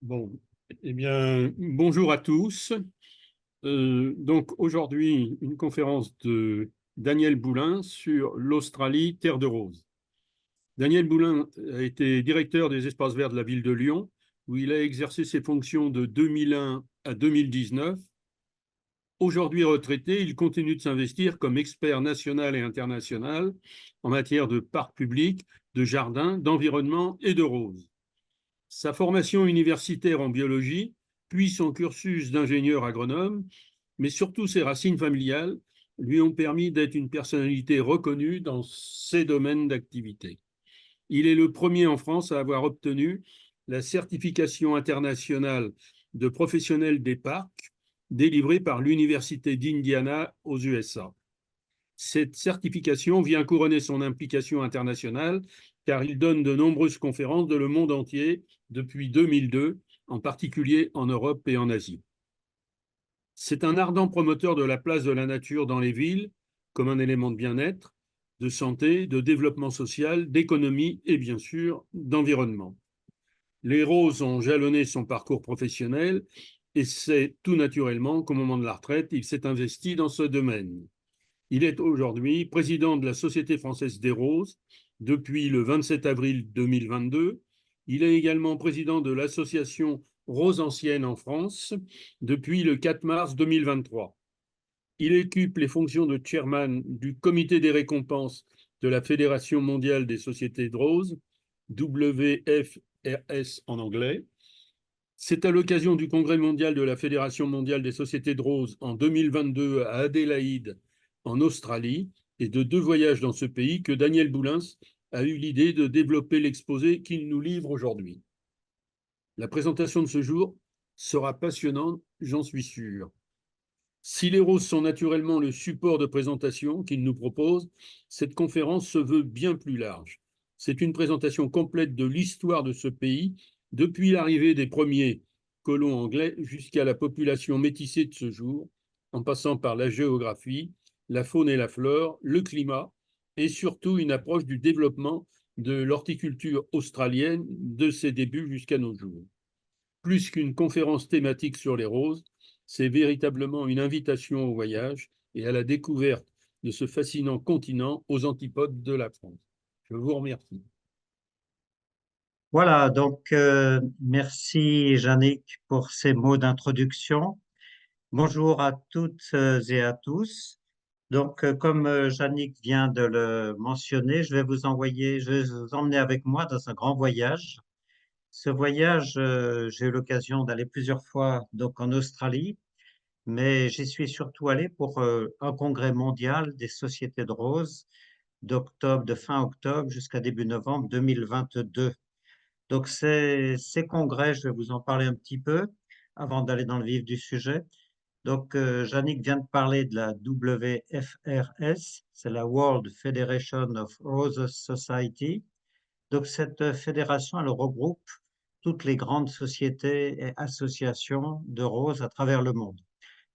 Bon, eh bien, bonjour à tous. Donc aujourd'hui, une conférence de Daniel Boulin sur l'Australie, terre de roses. Daniel Boulin a été directeur des espaces verts de la ville de Lyon, où il a exercé ses fonctions de 2001 à 2019. Aujourd'hui retraité, il continue de s'investir comme expert national et international en matière de parcs publics, de jardins, d'environnement et de roses. Sa formation universitaire en biologie, puis son cursus d'ingénieur agronome, mais surtout ses racines familiales, lui ont permis d'être une personnalité reconnue dans ses domaines d'activité. Il est le premier en France à avoir obtenu la certification internationale de professionnel des parcs, délivrée par l'Université d'Indiana aux USA. Cette certification vient couronner son implication internationale car il donne de nombreuses conférences dans le monde entier depuis 2002, en particulier en Europe et en Asie. C'est un ardent promoteur de la place de la nature dans les villes comme un élément de bien-être, de santé, de développement social, d'économie et bien sûr d'environnement. Les roses ont jalonné son parcours professionnel et c'est tout naturellement qu'au moment de la retraite, il s'est investi dans ce domaine. Il est aujourd'hui président de la Société française des roses depuis le 27 avril 2022. Il est également président de l'association Roses Anciennes en France depuis le 4 mars 2023. Il occupe les fonctions de chairman du comité des récompenses de la Fédération mondiale des sociétés de roses, WFRS en anglais. C'est à l'occasion du congrès mondial de la Fédération mondiale des sociétés de roses en 2022 à Adélaïde, en Australie, et de 2 voyages dans ce pays que Daniel Boulin a eu l'idée de développer l'exposé qu'il nous livre aujourd'hui. La présentation de ce jour sera passionnante, j'en suis sûr. Si les roses sont naturellement le support de présentation qu'il nous propose, cette conférence se veut bien plus large. C'est une présentation complète de l'histoire de ce pays, depuis l'arrivée des premiers colons anglais jusqu'à la population métissée de ce jour, en passant par la géographie, la faune et la flore, le climat, et surtout une approche du développement de l'horticulture australienne de ses débuts jusqu'à nos jours. Plus qu'une conférence thématique sur les roses, c'est véritablement une invitation au voyage et à la découverte de ce fascinant continent aux antipodes de la France. Je vous remercie. Voilà, donc merci Yannick pour ces mots d'introduction. Bonjour à toutes et à tous. Donc, comme Yannick vient de le mentionner, je vais vous emmener avec moi dans un grand voyage. Ce voyage, j'ai eu l'occasion d'aller plusieurs fois donc en Australie, mais j'y suis surtout allé pour un congrès mondial des sociétés de roses de fin octobre jusqu'à début novembre 2022. Donc, ces congrès, je vais vous en parler un petit peu avant d'aller dans le vif du sujet. Donc, Yannick vient de parler de la WFRS, c'est la World Federation of Roses Society. Donc, cette fédération, elle regroupe toutes les grandes sociétés et associations de roses à travers le monde.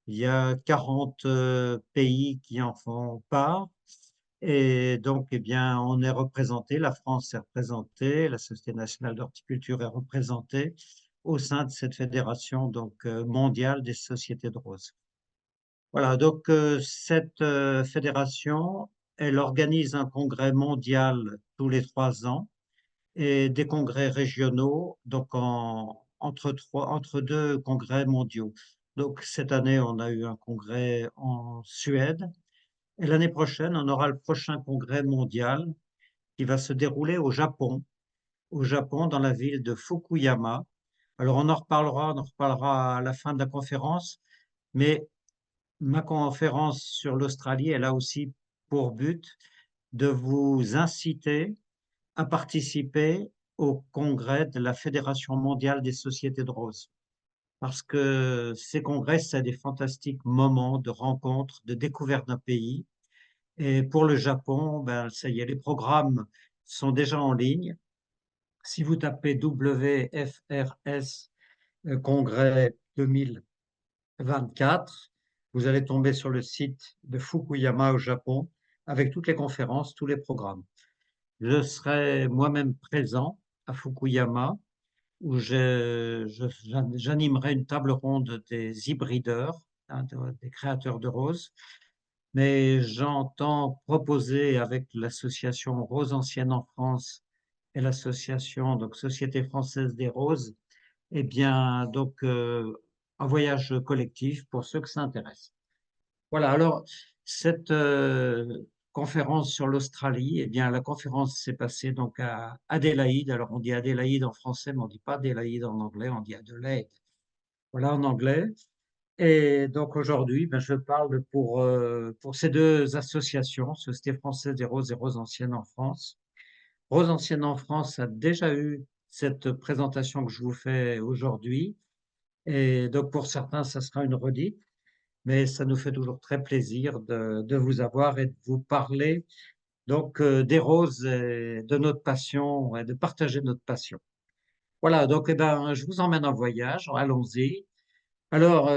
Il y a 40 pays qui en font part. Et donc, eh bien, on est représenté, la France est représentée, la Société nationale d'horticulture est représentée au sein de cette fédération donc mondiale des sociétés de roses. Voilà, donc cette fédération, elle organise un congrès mondial tous les 3 ans et des congrès régionaux, donc entre deux congrès mondiaux. Donc cette année, on a eu un congrès en Suède et l'année prochaine, on aura le prochain congrès mondial qui va se dérouler au Japon, dans la ville de Fukuyama. Alors on en reparlera à la fin de la conférence, mais ma conférence sur l'Australie, elle a aussi pour but de vous inciter à participer au congrès de la Fédération mondiale des sociétés de roses. Parce que ces congrès, c'est des fantastiques moments de rencontre, de découverte d'un pays. Et pour le Japon, ben, ça y est, les programmes sont déjà en ligne. Si vous tapez WFRS Congrès 2024, vous allez tomber sur le site de Fukuyama au Japon avec toutes les conférences, tous les programmes. Je serai moi-même présent à Fukuyama où j'animerai une table ronde des hybrideurs, hein, des créateurs de roses. Mais j'entends proposer avec l'association Roses Anciennes en France et l'association donc Société française des roses, eh bien un voyage collectif pour ceux que ça intéresse. Voilà. Alors cette conférence sur l'Australie, eh bien la conférence s'est passée donc à Adélaïde. Alors on dit Adélaïde en français, mais on dit pas Adélaïde en anglais, on dit Adelaide. Voilà en anglais. Et donc aujourd'hui, ben, je parle pour ces deux associations, Société française des roses et Roses anciennes en France. Roses anciennes en France a déjà eu cette présentation que je vous fais aujourd'hui. Et donc pour certains, ça sera une redite, mais ça nous fait toujours très plaisir de vous avoir et de vous parler donc des roses et de notre passion et de partager notre passion. Voilà, donc eh ben, je vous emmène en voyage, allons-y. Alors,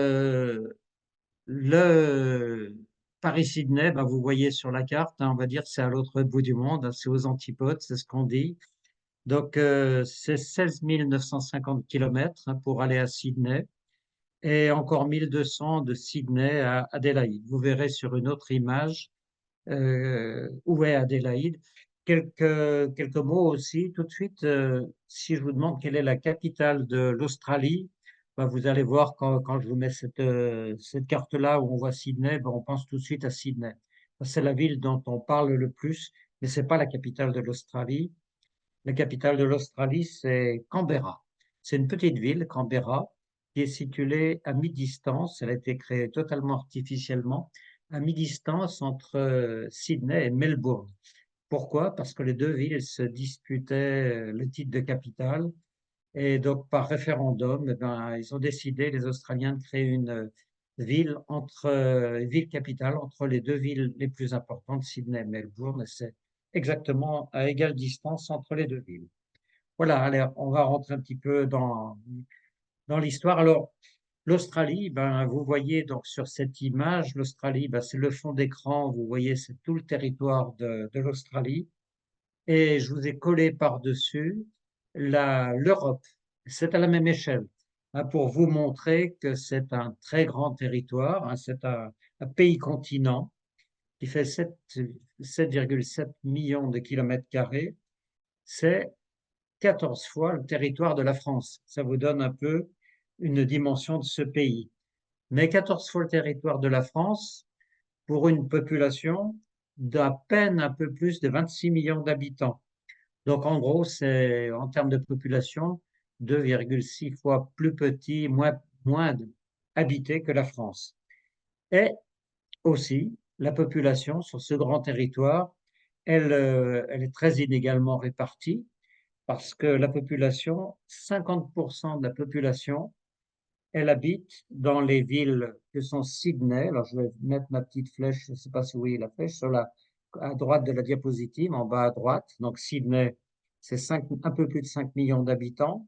le Paris-Sydney, ben, vous voyez sur la carte, hein, on va dire c'est à l'autre bout du monde, hein, c'est aux antipodes, c'est ce qu'on dit. Donc, c'est 16 950 kilomètres hein, pour aller à Sydney et encore 1200 de Sydney à Adélaïde. Vous verrez sur une autre image où est Adélaïde. Quelques mots aussi, tout de suite, si je vous demande quelle est la capitale de l'Australie, ben, vous allez voir quand je vous mets cette carte-là où on voit Sydney, ben, on pense tout de suite à Sydney. C'est la ville dont on parle le plus, mais c'est pas la capitale de l'Australie. La capitale de l'Australie, c'est Canberra. C'est une petite ville, Canberra, qui est située à mi-distance. Elle a été créée totalement artificiellement, à mi-distance entre Sydney et Melbourne. Pourquoi? Parce que les deux villes se disputaient le titre de capitale. Et donc, par référendum, eh ben, ils ont décidé, les Australiens, de créer une ville capitale entre les deux villes les plus importantes, Sydney et Melbourne. Et c'est exactement à égale distance entre les deux villes. Voilà, allez, on va rentrer un petit peu dans l'histoire. Alors, l'Australie, ben, vous voyez donc sur cette image, l'Australie, ben, c'est le fond d'écran, vous voyez, c'est tout le territoire de l'Australie. Et je vous ai collé par-dessus l'Europe. C'est à la même échelle, hein, pour vous montrer que c'est un très grand territoire, hein, c'est un pays-continent qui fait 7,7 millions de kilomètres carrés. C'est 14 fois le territoire de la France. Ça vous donne un peu une dimension de ce pays. Mais 14 fois le territoire de la France pour une population d'à peine un peu plus de 26 millions d'habitants. Donc en gros, c'est en termes de population 2,6 fois plus petit, moins habité que la France. Et aussi, la population sur ce grand territoire, elle est très inégalement répartie parce que la population, 50% de la population, elle habite dans les villes que sont Sydney. Alors, je vais mettre ma petite flèche, je ne sais pas si vous voyez la flèche, à droite de la diapositive, en bas à droite. Donc, Sydney, c'est un peu plus de 5 millions d'habitants.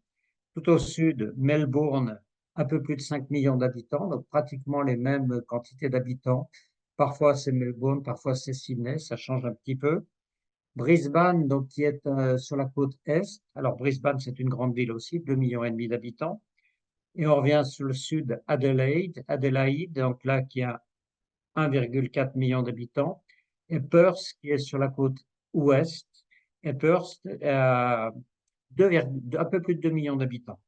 Tout au sud, Melbourne, un peu plus de 5 millions d'habitants, donc pratiquement les mêmes quantités d'habitants. Parfois, c'est Melbourne, parfois, c'est Sydney, ça change un petit peu. Brisbane, donc, qui est sur la côte est. Alors, Brisbane, c'est une grande ville aussi, 2,5 millions d'habitants. Et on revient sur le sud, Adélaïde, donc là, qui a 1,4 million d'habitants. Et Perth, qui est sur la côte ouest. Et Perth a un peu plus de 2 millions d'habitants.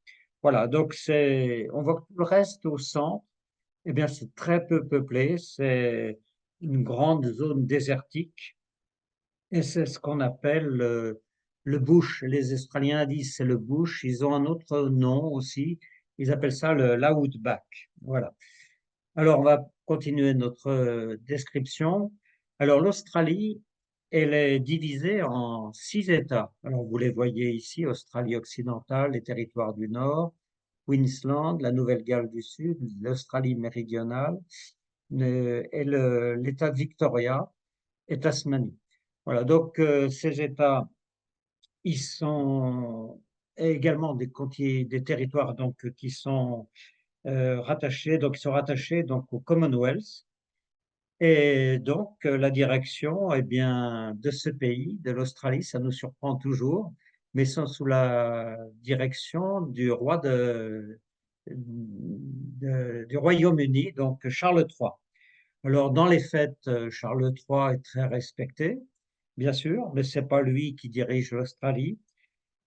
Voilà, donc on voit que tout le reste au centre, eh bien, c'est très peu peuplé. C'est une grande zone désertique. Et c'est ce qu'on appelle le bush. Les Australiens disent c'est le bush. Ils ont un autre nom aussi. Ils appellent ça l'outback. Voilà. Alors, on va continuer notre description. Alors, l'Australie, elle est divisée en 6 États. Alors, vous les voyez ici, Australie occidentale, les territoires du Nord, Queensland, la Nouvelle-Galles du Sud, l'Australie méridionale, et l'État de Victoria et Tasmanie. Voilà, donc ces États, ils sont également des territoires donc, qui sont rattachés, donc ils sont rattachés donc au Commonwealth. Et donc la direction, eh bien, de ce pays, de l'Australie, ça nous surprend toujours, mais sont sous la direction du roi du Royaume-Uni, donc Charles III. Alors, dans les faits, Charles III est très respecté, bien sûr, mais c'est pas lui qui dirige l'Australie.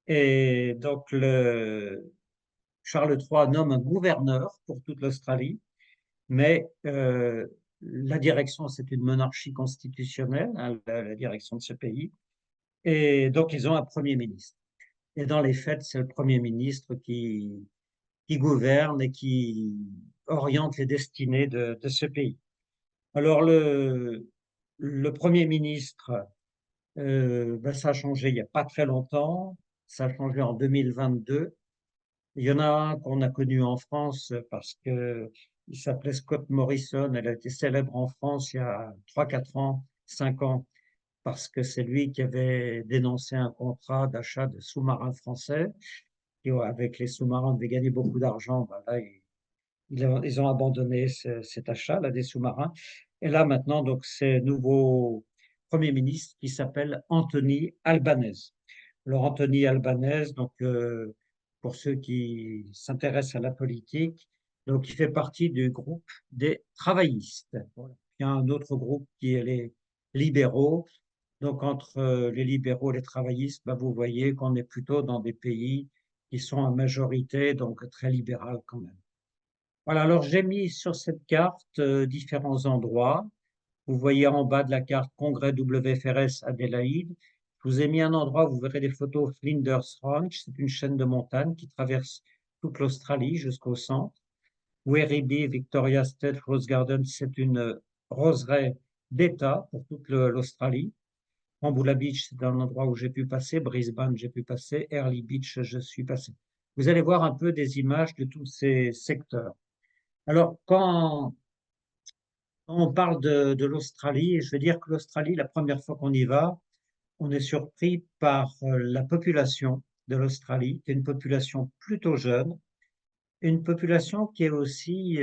Et donc, Charles III nomme un gouverneur pour toute l'Australie, mais la direction, c'est une monarchie constitutionnelle, hein, la direction de ce pays. Et donc, ils ont un premier ministre. Et dans les faits, c'est le premier ministre qui gouverne et qui oriente les destinées de ce pays. Alors, le premier ministre, ben, ça a changé il n'y a pas très longtemps. Ça a changé en 2022. Il y en a un qu'on a connu en France parce que il s'appelait Scott Morrison. Elle a été célèbre en France il y a 3, 4 ans, 5 ans, parce que c'est lui qui avait dénoncé un contrat d'achat de sous-marins français. Et avec les sous-marins, on devait gagner beaucoup d'argent. Ben là, ils ont abandonné cet achat là, des sous-marins. Et là, maintenant, donc, c'est nouveau Premier ministre qui s'appelle Anthony Albanese. Alors, Anthony Albanese, donc, pour ceux qui s'intéressent à la politique, donc, il fait partie du groupe des travaillistes. Voilà. Il y a un autre groupe qui est les libéraux. Donc, entre les libéraux et les travaillistes, ben, vous voyez qu'on est plutôt dans des pays qui sont en majorité, donc très libéral quand même. Voilà, alors j'ai mis sur cette carte différents endroits. Vous voyez en bas de la carte Congrès WFRS Adélaïde. Je vous ai mis un endroit où vous verrez des photos Flinders Ranch. C'est une chaîne de montagne qui traverse toute l'Australie jusqu'au centre. Werribee, Victoria State Rose Garden, c'est une roseraie d'État pour toute l'Australie. Rambula Beach, c'est un endroit où j'ai pu passer. Brisbane, j'ai pu passer. Early Beach, je suis passé. Vous allez voir un peu des images de tous ces secteurs. Alors, quand on parle de l'Australie, je veux dire que l'Australie, la première fois qu'on y va, on est surpris par la population de l'Australie, qui est une population plutôt jeune, et une population qui est aussi,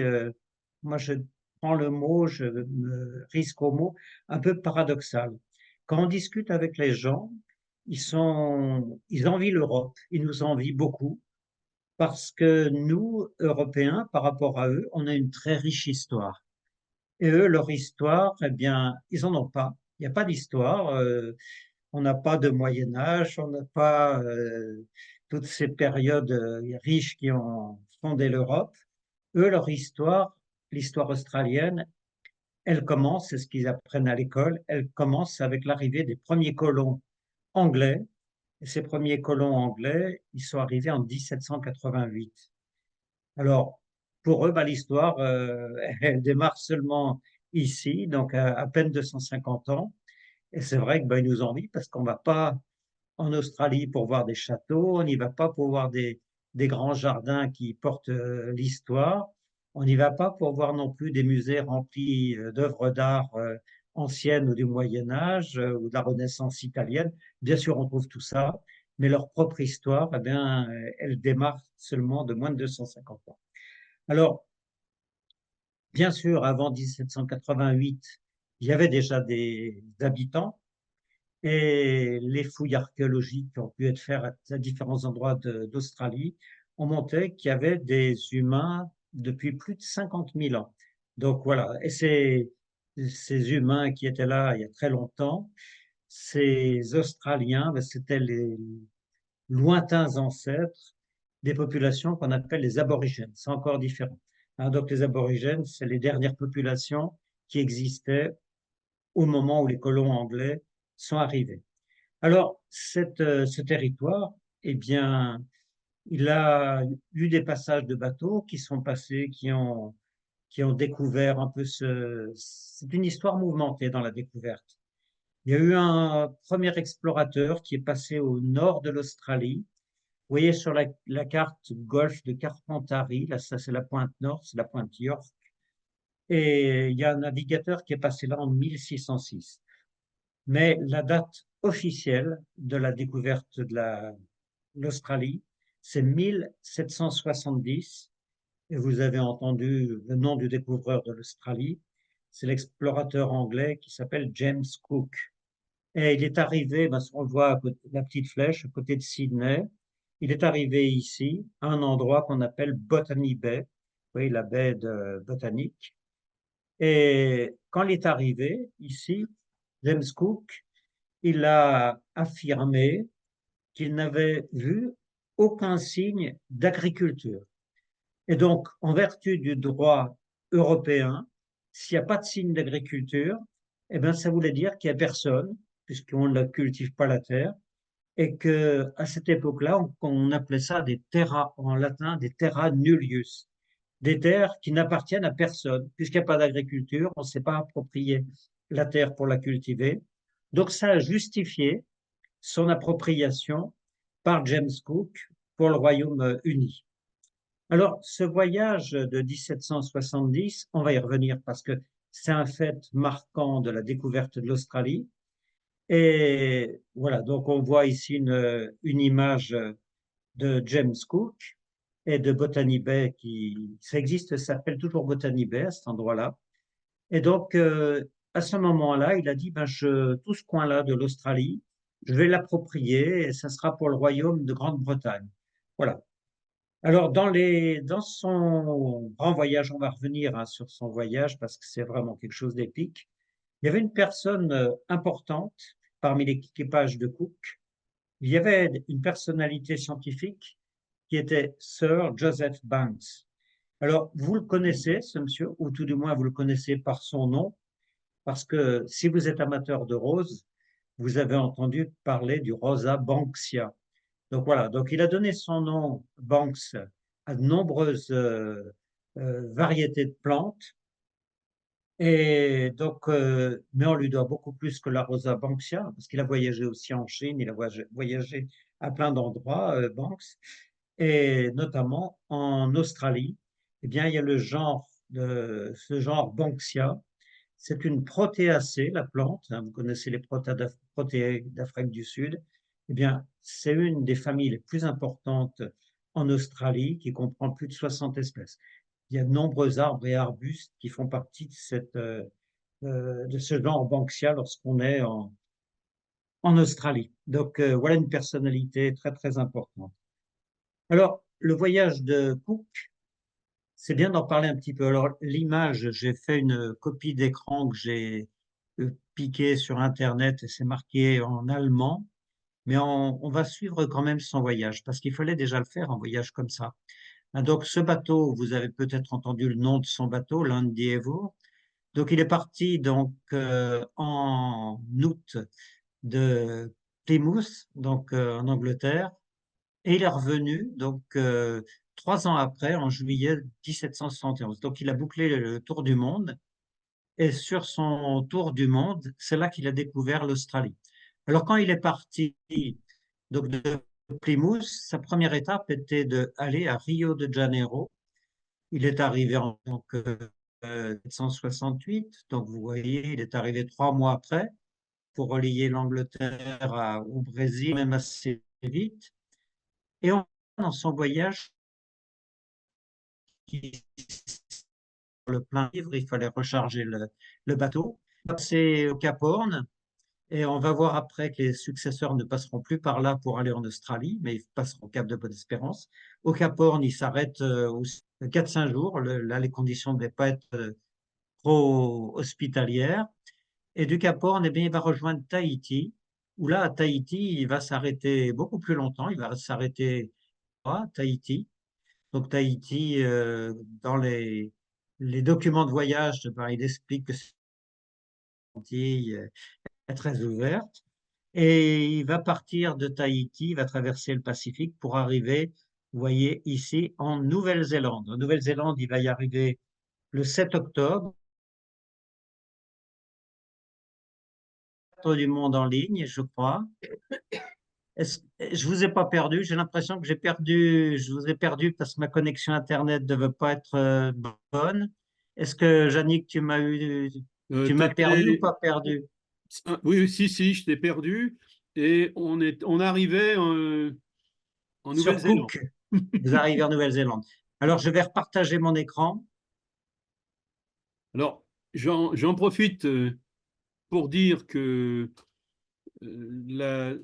moi je prends le mot, je me risque au mot, un peu paradoxal. Quand on discute avec les gens, ils envient l'Europe, ils nous envient beaucoup, parce que nous, Européens, par rapport à eux, on a une très riche histoire. Et eux, leur histoire, eh bien, ils en ont pas. Il n'y a pas d'histoire. On n'a pas de Moyen Âge, on n'a pas toutes ces périodes riches qui ont fondé l'Europe. Eux, leur histoire, l'histoire australienne, elle commence, c'est ce qu'ils apprennent à l'école, elle commence avec l'arrivée des premiers colons anglais. Et ces premiers colons anglais, ils sont arrivés en 1788. Alors, pour eux, bah, l'histoire, elle démarre seulement ici, donc à peine 250 ans. Et c'est vrai que bah, ils nous envient parce qu'on ne va pas en Australie pour voir des châteaux, on n'y va pas pour voir des grands jardins qui portent l'histoire, on n'y va pas pour voir non plus des musées remplis d'œuvres d'art anciennes ou du Moyen Âge ou de la Renaissance italienne. Bien sûr, on trouve tout ça, mais leur propre histoire, eh bien, elle démarre seulement de moins de 250 ans. Alors, bien sûr, avant 1788, il y avait déjà des habitants et les fouilles archéologiques qui ont pu être faites à différents endroits d'Australie ont montré qu'il y avait des humains depuis plus de 50 000 ans. Donc voilà, et ces humains qui étaient là il y a très longtemps, ces Australiens, ben, c'était les lointains ancêtres des populations qu'on appelle les aborigènes. C'est encore différent. Hein, donc les aborigènes, c'est les dernières populations qui existaient au moment où les colons anglais sont arrivés. Alors, ce territoire, eh bien, il a eu des passages de bateaux qui sont passés, qui ont découvert un peu c'est une histoire mouvementée dans la découverte. Il y a eu un premier explorateur qui est passé au nord de l'Australie. Vous voyez sur la carte golfe de Carpentarie, là, ça c'est la pointe nord, c'est la pointe York. Et il y a un navigateur qui est passé là en 1606. Mais la date officielle de la découverte de l'Australie, c'est 1770. Et vous avez entendu le nom du découvreur de l'Australie, c'est l'explorateur anglais qui s'appelle James Cook. Et il est arrivé, ben, on le voit à côté, la petite flèche à côté de Sydney. Il est arrivé ici, à un endroit qu'on appelle Botany Bay, oui, la baie de botanique. Et quand il est arrivé ici, James Cook, il a affirmé qu'il n'avait vu aucun signe d'agriculture. Et donc, en vertu du droit européen, s'il n'y a pas de signe d'agriculture, eh bien, ça voulait dire qu'il n'y a personne, puisqu'on ne cultive pas la terre, et que à cette époque-là, on appelait ça des terra, en latin, des terra nullius, des terres qui n'appartiennent à personne, puisqu'il n'y a pas d'agriculture, on ne s'est pas approprié la terre pour la cultiver. Donc, ça a justifié son appropriation par James Cook pour le Royaume-Uni. Alors, ce voyage de 1770, on va y revenir parce que c'est un fait marquant de la découverte de l'Australie. Et voilà, donc on voit ici une image de James Cook et de Botany Bay ça existe, ça s'appelle toujours Botany Bay à cet endroit-là. Et donc, à ce moment-là, il a dit, ben, tout ce coin-là de l'Australie, je vais l'approprier et ça sera pour le royaume de Grande-Bretagne. Voilà. Alors, dans son grand voyage, on va revenir hein, sur son voyage parce que c'est vraiment quelque chose d'épique. Il y avait une personne importante parmi l'équipage de Cook. Il y avait une personnalité scientifique qui était Sir Joseph Banks. Alors, vous le connaissez, ce monsieur, ou tout du moins vous le connaissez par son nom, parce que si vous êtes amateur de roses, vous avez entendu parler du Rosa Banksia. Donc voilà, donc il a donné son nom, Banks, à de nombreuses variétés de plantes. Et donc, mais on lui doit beaucoup plus que la Rosa Banksia, parce qu'il a voyagé aussi en Chine, il a voyagé à plein d'endroits, Banks, et notamment en Australie. Eh bien, il y a ce genre Banksia. C'est une protéacée, la plante. Hein, vous connaissez les protéées d'Afrique du Sud. Eh bien, c'est une des familles les plus importantes en Australie, qui comprend plus de 60 espèces. Il y a de nombreux arbres et arbustes qui font partie de ce genre Banksia lorsqu'on est en Australie. Donc, voilà une personnalité très, très importante. Alors, le voyage de Cook, c'est bien d'en parler un petit peu. Alors, l'image, j'ai fait une copie d'écran que j'ai piquée sur Internet et c'est marqué en allemand, mais on va suivre quand même son voyage parce qu'il fallait déjà le faire, un voyage comme ça. Ah, donc, ce bateau, vous avez peut-être entendu le nom de son bateau, l'Indievo. Donc, il est parti donc en août de Plymouth, donc en Angleterre, et il est revenu donc 3 ans après, en juillet 1771. Donc, il a bouclé le tour du monde, et sur son tour du monde, c'est là qu'il a découvert l'Australie. Alors, quand il est parti donc de Plymouth, sa première étape était d'aller à Rio de Janeiro. Il est arrivé en donc, 1768, donc vous voyez, il est arrivé 3 mois après pour relier l'Angleterre au Brésil, même assez vite. Et dans son voyage, qui le plein livre, il fallait recharger le bateau. C'est au Cap Horn, et on va voir après que les successeurs ne passeront plus par là pour aller en Australie, mais ils passeront au Cap de Bonne-Espérance. Au Cap Horn, ils s'arrêtent 4-5 jours. Là, les conditions ne devaient pas être trop hospitalières. Et du Cap Horn, eh bien, il va rejoindre Tahiti, où là, à Tahiti, il va s'arrêter beaucoup plus longtemps. Il va s'arrêter à Tahiti. Donc, Tahiti, dans les documents de voyage, ben, il explique que c'est une île très ouverte. Et il va partir de Tahiti, il va traverser le Pacifique pour arriver, vous voyez, ici, en Nouvelle-Zélande. En Nouvelle-Zélande, il va y arriver le 7 octobre. Du monde en ligne, je crois. Je vous ai pas perdu. J'ai l'impression que je vous ai perdu parce que ma connexion Internet ne devait pas être bonne. Est-ce que, Yannick, tu m'as perdu ou pas perdu? Oui, si, si, je t'ai perdu. Et on arrivait en Sur Nouvelle-Zélande. Cook, vous arrivez en Nouvelle-Zélande. Alors, je vais repartager mon écran. Alors, j'en profite pour dire que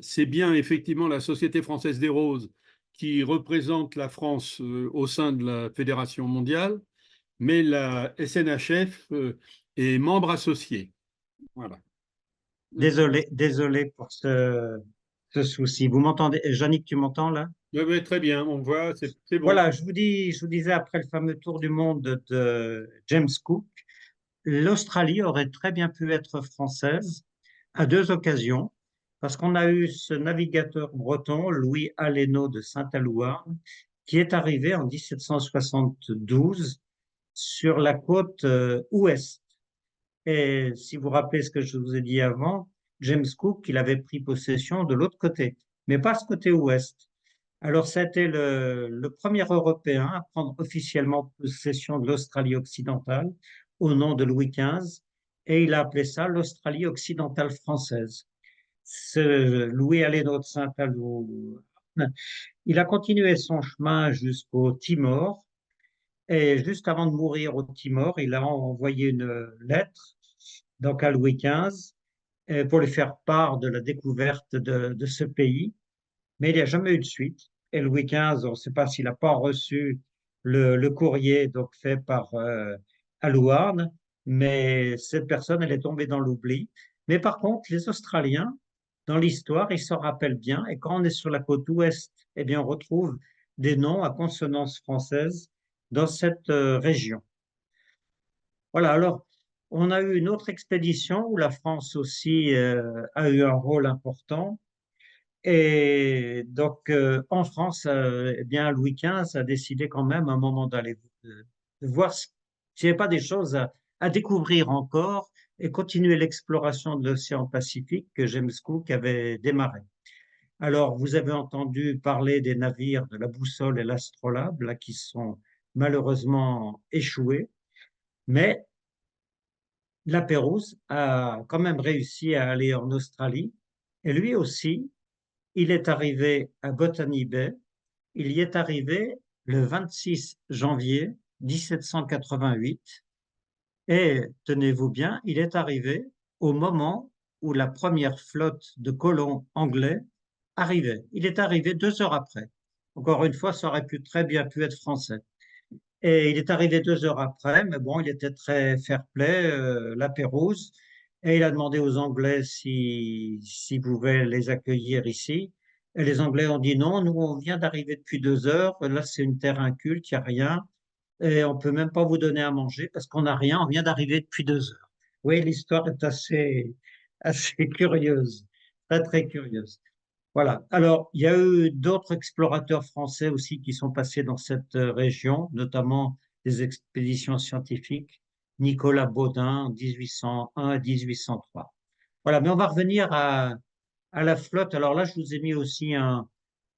c'est bien effectivement la Société française des roses qui représente la France au sein de la Fédération mondiale, mais la SNHF est membre associé. Voilà. Désolé pour ce souci. Vous m'entendez? Jannick, tu m'entends là? Oui, oui, très bien, on voit, c'est bon. Voilà, je vous disais après le fameux tour du monde de James Cook, l'Australie aurait très bien pu être française à deux occasions, parce qu'on a eu ce navigateur breton, Louis Allénaud de Saint-Alouard, qui est arrivé en 1772 sur la côte ouest. Et si vous rappelez ce que je vous ai dit avant, James Cook, il avait pris possession de l'autre côté, mais pas ce côté ouest. Alors, c'était le premier Européen à prendre officiellement possession de l'Australie occidentale au nom de Louis XV, et il a appelé ça l'Australie occidentale française. Ce Louis Allénaud de Saint-Aloy, il a continué son chemin jusqu'au Timor, et juste avant de mourir au Timor, il a envoyé une lettre donc à Louis XV pour lui faire part de la découverte de ce pays, mais il n'y a jamais eu de suite. Et Louis XV, on ne sait pas s'il n'a pas reçu le courrier donc fait par Alouarn, mais cette personne, elle est tombée dans l'oubli. Mais par contre, les Australiens, dans l'histoire, ils s'en rappellent bien. Et quand on est sur la côte ouest, eh bien, on retrouve des noms à consonance française dans cette région. Voilà, alors, on a eu une autre expédition où la France aussi a eu un rôle important. Et donc, en France, eh bien, Louis XV a décidé quand même à un moment d'aller de voir s'il n'y avait pas des choses à découvrir encore et continuer l'exploration de l'océan Pacifique que James Cook avait démarré. Alors, vous avez entendu parler des navires de la Boussole et l'Astrolabe, là, qui sont malheureusement échoués, mais la Pérouse a quand même réussi à aller en Australie et lui aussi, il est arrivé à Botany Bay. Il y est arrivé le 26 janvier 1788 et tenez-vous bien, il est arrivé au moment où la première flotte de colons anglais arrivait. Il est arrivé 2 heures après. Encore une fois, ça aurait pu très bien pu être français. Et il est arrivé 2 heures après, mais bon, il était très fair-play, la Pérouse, et il a demandé aux Anglais s'ils pouvaient les accueillir ici. Et les Anglais ont dit non, nous on vient d'arriver depuis 2 heures, là c'est une terre inculte, il n'y a rien, et on peut même pas vous donner à manger parce qu'on n'a rien, on vient d'arriver depuis 2 heures. Oui, l'histoire est assez curieuse, très très curieuse. Voilà. Alors, il y a eu d'autres explorateurs français aussi qui sont passés dans cette région, notamment des expéditions scientifiques. Nicolas Baudin en 1801 à 1803. Voilà, mais on va revenir à la flotte. Alors là, je vous ai mis aussi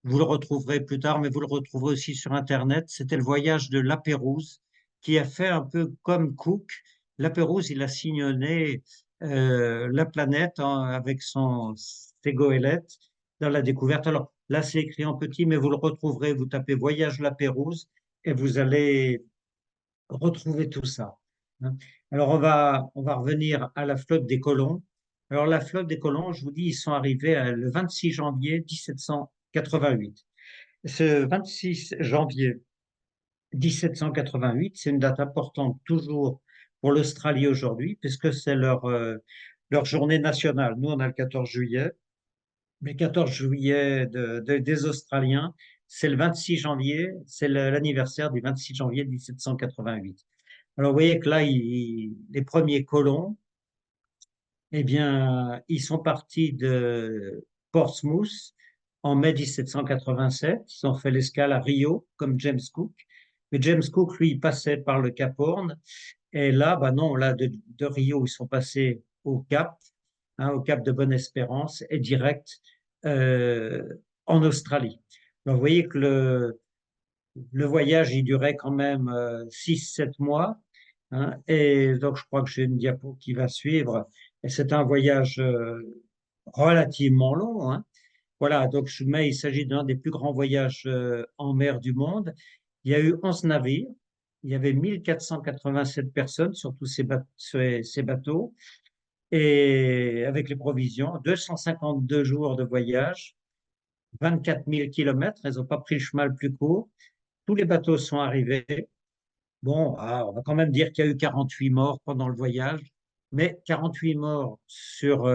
vous le retrouverez plus tard, mais vous le retrouverez aussi sur Internet. C'était le voyage de Lapérouse qui a fait un peu comme Cook. Lapérouse, il a sillonné la planète avec ses goélettes dans la découverte. Alors là, c'est écrit en petit, mais vous le retrouverez. Vous tapez Voyage Lapérouse et vous allez retrouver tout ça. Hein. Alors on va revenir à la flotte des colons. Alors la flotte des colons, je vous dis, ils sont arrivés le 26 janvier 1788. Ce 26 janvier 1788, c'est une date importante toujours pour l'Australie aujourd'hui, puisque c'est leur journée nationale. Nous, on a le 14 juillet, mais le 14 juillet des Australiens, c'est le 26 janvier, c'est l'anniversaire du 26 janvier 1788. Alors, vous voyez que là, les premiers colons, eh bien, ils sont partis de Portsmouth en mai 1787. Ils ont fait l'escale à Rio, comme James Cook. Mais James Cook, lui, il passait par le Cap Horn. Et là, bah non, là, de Rio, ils sont passés au Cap, hein, au Cap de Bonne-Espérance, et direct euh, en Australie. Alors, vous voyez que le voyage, il durait quand même 6-7 mois. Hein, et donc, je crois que j'ai une diapo qui va suivre. Et c'est un voyage relativement long. Hein. Voilà, donc mais il s'agit d'un des plus grands voyages en mer du monde. Il y a eu 11 navires. Il y avait 1487 personnes sur tous ces bateaux. et avec les provisions, 252 jours de voyage, 24 000 kilomètres, elles n'ont pas pris le chemin le plus court. Tous les bateaux sont arrivés. Bon, on va quand même dire qu'il y a eu 48 morts pendant le voyage, mais 48 morts sur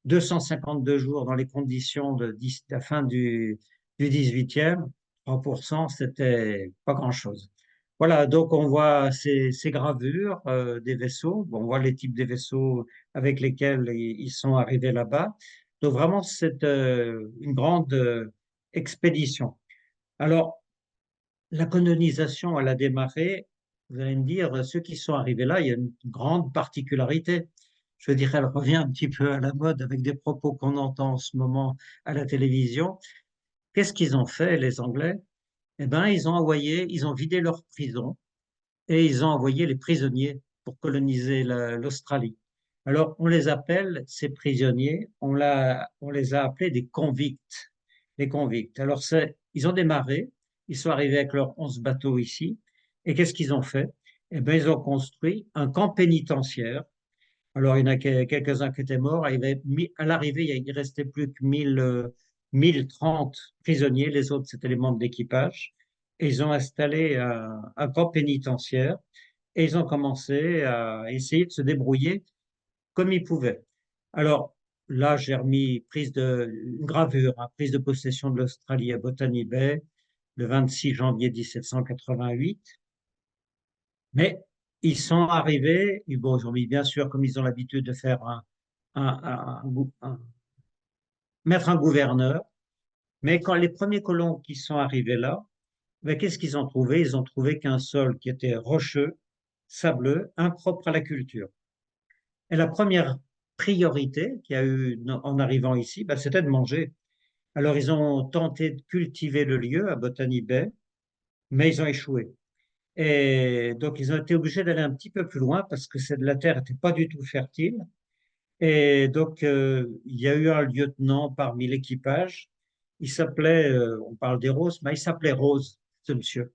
252 jours dans les conditions de la fin du 18e, 3%, c'était pas grand-chose. Voilà, donc on voit ces gravures des vaisseaux. Bon, on voit les types des vaisseaux avec lesquels ils sont arrivés là-bas. Donc vraiment, c'est une grande expédition. Alors, la colonisation, elle a démarré, vous allez me dire, ceux qui sont arrivés là, il y a une grande particularité. Je dirais, elle revient un petit peu à la mode avec des propos qu'on entend en ce moment à la télévision. Qu'est-ce qu'ils ont fait, les Anglais? Eh bien, ils ont vidé leurs prisons et ils ont envoyé les prisonniers pour coloniser l'Australie. Alors, on les appelle, ces prisonniers, on les a appelés des convicts. Les convicts. Alors, ils ont démarré, ils sont arrivés avec leurs 11 bateaux ici, et qu'est-ce qu'ils ont fait? Eh bien, ils ont construit un camp pénitentiaire. Alors, il y en a quelques-uns qui étaient morts. À l'arrivée, il ne restait plus que 1030 prisonniers. Les autres, c'était les membres d'équipage. Et ils ont installé un camp pénitentiaire et ils ont commencé à essayer de se débrouiller comme ils pouvaient. Alors, là, j'ai remis une gravure, prise de possession de l'Australie à Botany Bay, le 26 janvier 1788. Mais ils sont arrivés, et bon, ils ont mis bien sûr, comme ils ont l'habitude de faire, mettre un gouverneur. Mais quand les premiers colons qui sont arrivés là, ben, qu'est-ce qu'ils ont trouvé? Ils ont trouvé qu'un sol qui était rocheux, sableux, impropre à la culture. Et la première priorité qu'il y a eu en arrivant ici, ben, c'était de manger. Alors, ils ont tenté de cultiver le lieu à Botany Bay, mais ils ont échoué. Et donc, ils ont été obligés d'aller un petit peu plus loin parce que la terre n'était pas du tout fertile. Et donc, il y a eu un lieutenant parmi l'équipage. Il s'appelait, on parle des Roses, mais il s'appelait Rose, ce monsieur.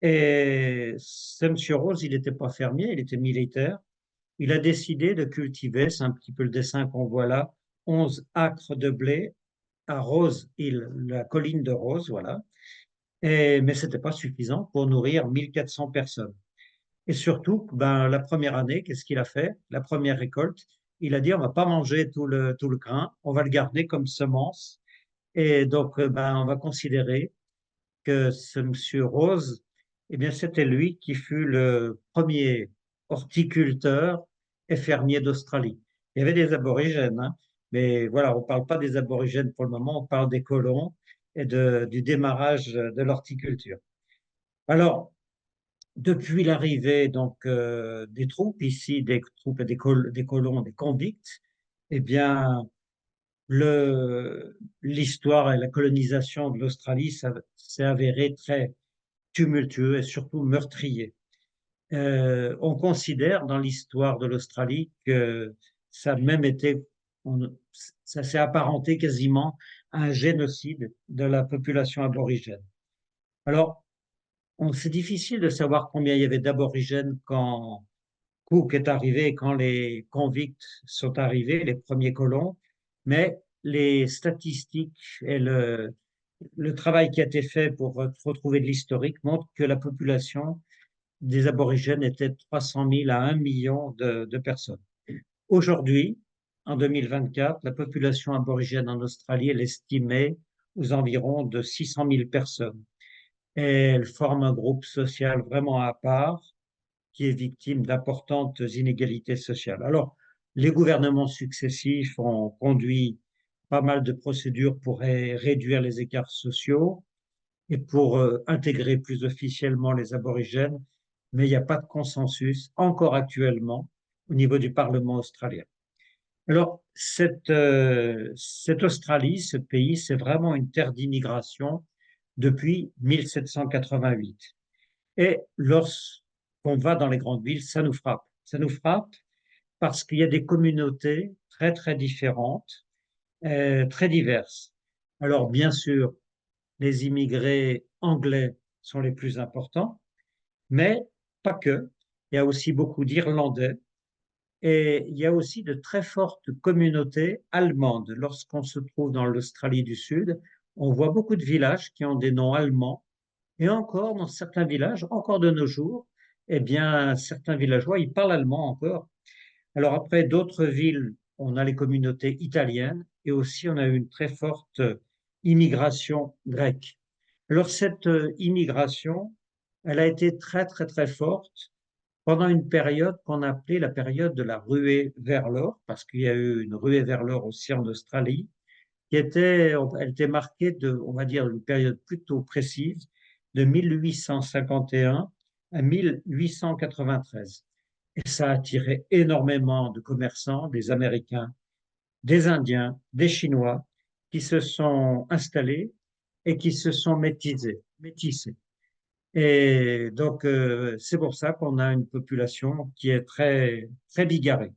Et ce monsieur Rose, il n'était pas fermier, il était militaire. Il a décidé de cultiver, c'est un petit peu le dessin qu'on voit là, 11 acres de blé à Rose Hill, la colline de Rose, voilà. Mais ce n'était pas suffisant pour nourrir 1400 personnes. Et surtout, ben, la première année, qu'est-ce qu'il a fait? La première récolte, il a dit, on va pas manger tout le grain, on va le garder comme semence. Et donc, ben, on va considérer que ce monsieur Rose, eh bien, c'était lui qui fut le premier horticulteur et fermier d'Australie. Il y avait des aborigènes, hein, mais voilà, on ne parle pas des aborigènes pour le moment, on parle des colons et du démarrage de l'horticulture. Alors, depuis l'arrivée donc des troupes ici, des troupes et des colons, des convicts, eh bien, l'histoire et la colonisation de l'Australie, ça s'est avéré très tumultueux et surtout meurtrier. On considère dans l'histoire de l'Australie que ça a même été, ça s'est apparenté quasiment à un génocide de la population aborigène. Alors, c'est difficile de savoir combien il y avait d'aborigènes quand Cook est arrivé, quand les convicts sont arrivés, les premiers colons, mais les statistiques et le travail qui a été fait pour retrouver de l'historique montrent que la population des aborigènes était de 300 000 à 1 million de personnes. Aujourd'hui, en 2024, la population aborigène en Australie est estimée aux environs de 600 000 personnes. Et elle forme un groupe social vraiment à part qui est victime d'importantes inégalités sociales. Alors, les gouvernements successifs ont conduit pas mal de procédures pour réduire les écarts sociaux et pour intégrer plus officiellement les aborigènes, mais il n'y a pas de consensus encore actuellement au niveau du Parlement australien. Alors, cette Australie, ce pays, c'est vraiment une terre d'immigration depuis 1788. Et lorsqu'on va dans les grandes villes, ça nous frappe. Ça nous frappe parce qu'il y a des communautés très, très différentes, très diverses. Alors, bien sûr, les immigrés anglais sont les plus importants, mais pas que. Il y a aussi beaucoup d'Irlandais, Et il y a aussi de très fortes communautés allemandes. Lorsqu'on se trouve dans l'Australie du Sud, on voit beaucoup de villages qui ont des noms allemands. Et encore, dans certains villages, encore de nos jours, eh bien, certains villageois, ils parlent allemand encore. Alors après, d'autres villes, on a les communautés italiennes et aussi on a eu une très forte immigration grecque. Alors cette immigration, elle a été très, très, très forte pendant une période qu'on appelait la période de la ruée vers l'or, parce qu'il y a eu une ruée vers l'or aussi en Australie, elle était marquée de, on va dire, une période plutôt précise, de 1851 à 1893. Et ça a attiré énormément de commerçants, des Américains, des Indiens, des Chinois, qui se sont installés et qui se sont métissés. Et donc, c'est pour ça qu'on a une population qui est très, très bigarrée.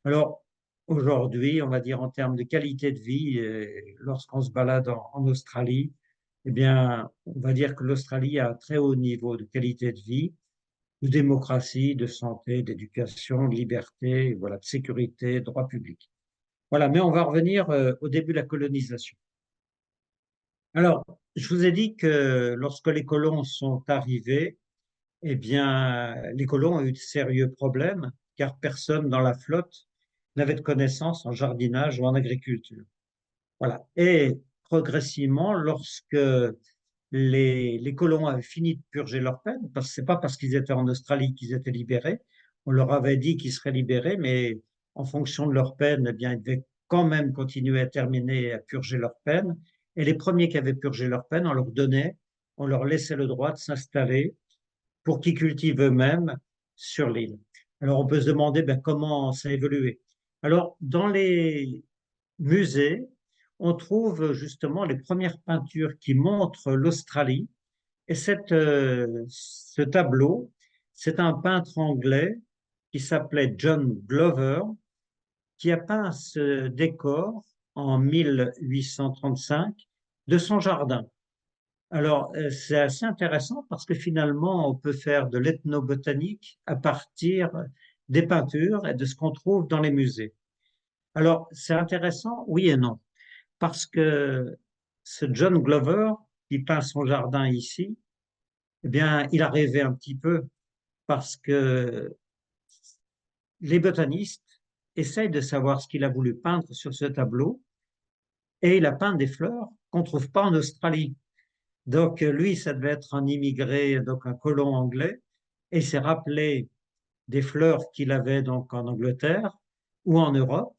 Alors, aujourd'hui, on va dire en termes de qualité de vie, lorsqu'on se balade en Australie, eh bien, on va dire que l'Australie a un très haut niveau de qualité de vie, de démocratie, de santé, d'éducation, de liberté, voilà, de sécurité, de droit public. Voilà, mais on va revenir au début de la colonisation. Alors, je vous ai dit que lorsque les colons sont arrivés, eh bien, les colons ont eu de sérieux problèmes, car personne dans la flotte n'avait de connaissances en jardinage ou en agriculture. Voilà. Et progressivement, lorsque les colons avaient fini de purger leur peine, parce que c'est pas parce qu'ils étaient en Australie qu'ils étaient libérés, on leur avait dit qu'ils seraient libérés, mais en fonction de leur peine, eh bien, ils devaient quand même continuer à terminer, à purger leur peine. Et les premiers qui avaient purgé leur peine, on leur laissait le droit de s'installer pour qu'ils cultivent eux-mêmes sur l'île. Alors on peut se demander ben, comment ça a évolué. Alors dans les musées, on trouve justement les premières peintures qui montrent l'Australie. Et ce tableau, c'est un peintre anglais qui s'appelait John Glover, qui a peint ce décor en 1835 de son jardin. Alors, c'est assez intéressant parce que finalement, on peut faire de l'ethnobotanique à partir des peintures et de ce qu'on trouve dans les musées. Alors, c'est intéressant, oui et non, parce que ce John Glover, qui peint son jardin ici, eh bien, il a rêvé un petit peu parce que les botanistes essayent de savoir ce qu'il a voulu peindre sur ce tableau et il a peint des fleurs qu'on ne trouve pas en Australie. Donc, lui, ça devait être un immigré, donc un colon anglais, et s'est rappelé des fleurs qu'il avait donc en Angleterre ou en Europe,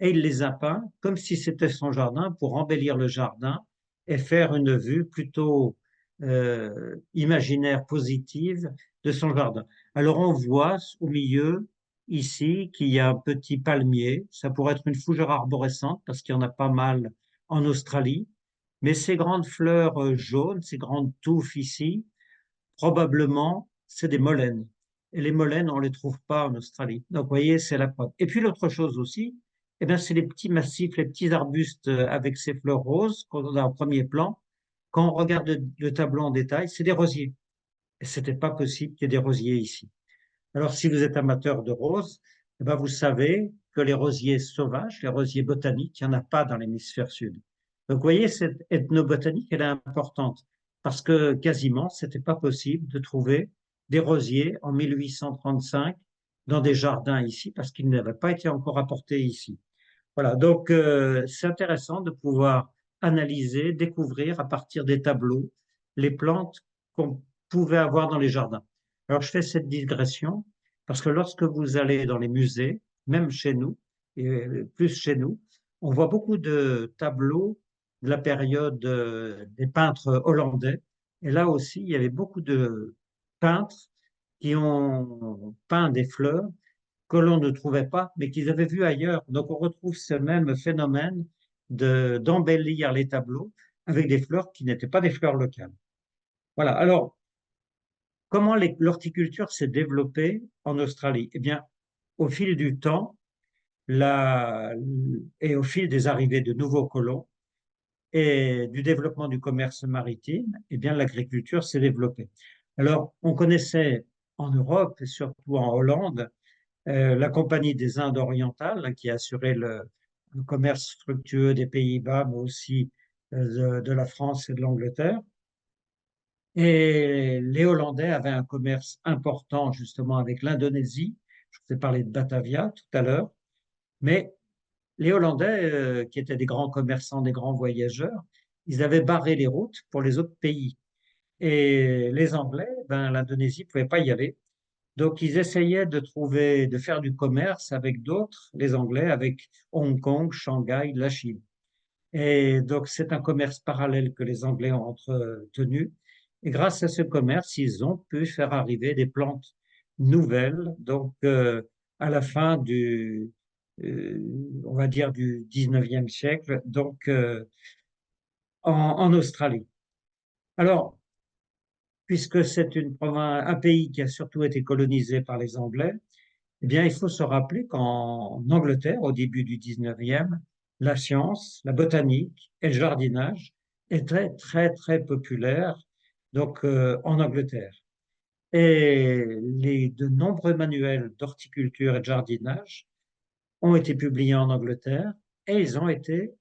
et il les a peints comme si c'était son jardin pour embellir le jardin et faire une vue plutôt imaginaire, positive de son jardin. Alors, on voit au milieu, ici, qu'il y a un petit palmier. Ça pourrait être une fougère arborescente parce qu'il y en a pas mal en Australie. Mais ces grandes fleurs jaunes, ces grandes touffes ici, probablement, c'est des molènes. Et les molènes, on ne les trouve pas en Australie. Donc, vous voyez, c'est la preuve. Et puis, l'autre chose aussi, eh bien, c'est les petits massifs, les petits arbustes avec ces fleurs roses qu'on a en premier plan. Quand on regarde le tableau en détail, c'est des rosiers. Et ce n'était pas possible qu'il y ait des rosiers ici. Alors, si vous êtes amateur de roses, eh bien, vous savez que les rosiers sauvages, les rosiers botaniques, il n'y en a pas dans l'hémisphère sud. Donc, vous voyez, cette ethnobotanique, elle est importante parce que quasiment, c'était pas possible de trouver des rosiers en 1835 dans des jardins ici parce qu'ils n'avaient pas été encore apportés ici. Voilà, donc c'est intéressant de pouvoir analyser, découvrir à partir des tableaux les plantes qu'on pouvait avoir dans les jardins. Alors je fais cette digression parce que lorsque vous allez dans les musées, même chez nous, et plus chez nous, on voit beaucoup de tableaux de la période des peintres hollandais. Et là aussi, il y avait beaucoup de peintres qui ont peint des fleurs que l'on ne trouvait pas, mais qu'ils avaient vu ailleurs. Donc on retrouve ce même phénomène d'embellir les tableaux avec des fleurs qui n'étaient pas des fleurs locales. Voilà. Alors, comment l'horticulture s'est développée en Australie? Eh bien, au fil du temps et au fil des arrivées de nouveaux colons et du développement du commerce maritime, eh bien, l'agriculture s'est développée. Alors, on connaissait en Europe et surtout en Hollande la Compagnie des Indes orientales, hein, qui assurait le commerce fructueux des Pays-Bas, mais aussi de la France et de l'Angleterre. Et les Hollandais avaient un commerce important justement avec l'Indonésie. Je vous ai parlé de Batavia tout à l'heure. Mais les Hollandais, qui étaient des grands commerçants, des grands voyageurs, ils avaient barré les routes pour les autres pays. Et les Anglais, ben, l'Indonésie ne pouvait pas y aller. Donc, ils essayaient de trouver, de faire du commerce avec d'autres, les Anglais, avec Hong Kong, Shanghai, la Chine. Et donc, c'est un commerce parallèle que les Anglais ont entretenu. Et grâce à ce commerce, ils ont pu faire arriver des plantes nouvelles. Donc, à la fin euh, on va dire du 19e siècle, donc en Australie. Alors, puisque c'est un pays qui a surtout été colonisé par les Anglais, eh bien, il faut se rappeler qu'en Angleterre, au début du 19e, la science, la botanique et le jardinage étaient très, très populaires donc, en Angleterre. Et de nombreux manuels d'horticulture et de jardinage ont été publiés en Angleterre et ils ont été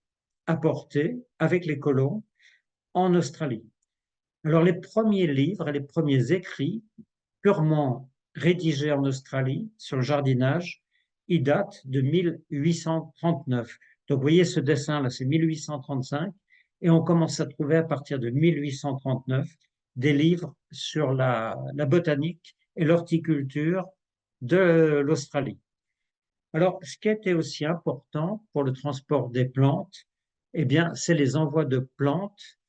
apportés avec les colons en Australie. Alors, les premiers livres et les premiers écrits purement rédigé en Australie sur le jardinage, il date de 1839. Donc, vous voyez ce dessin-là, c'est 1835, et on commence à trouver à partir de 1839 des livres sur la botanique et l'horticulture de l'Australie. Alors, ce qui était aussi important pour le transport des plantes, eh bien, c'est les envois de plantes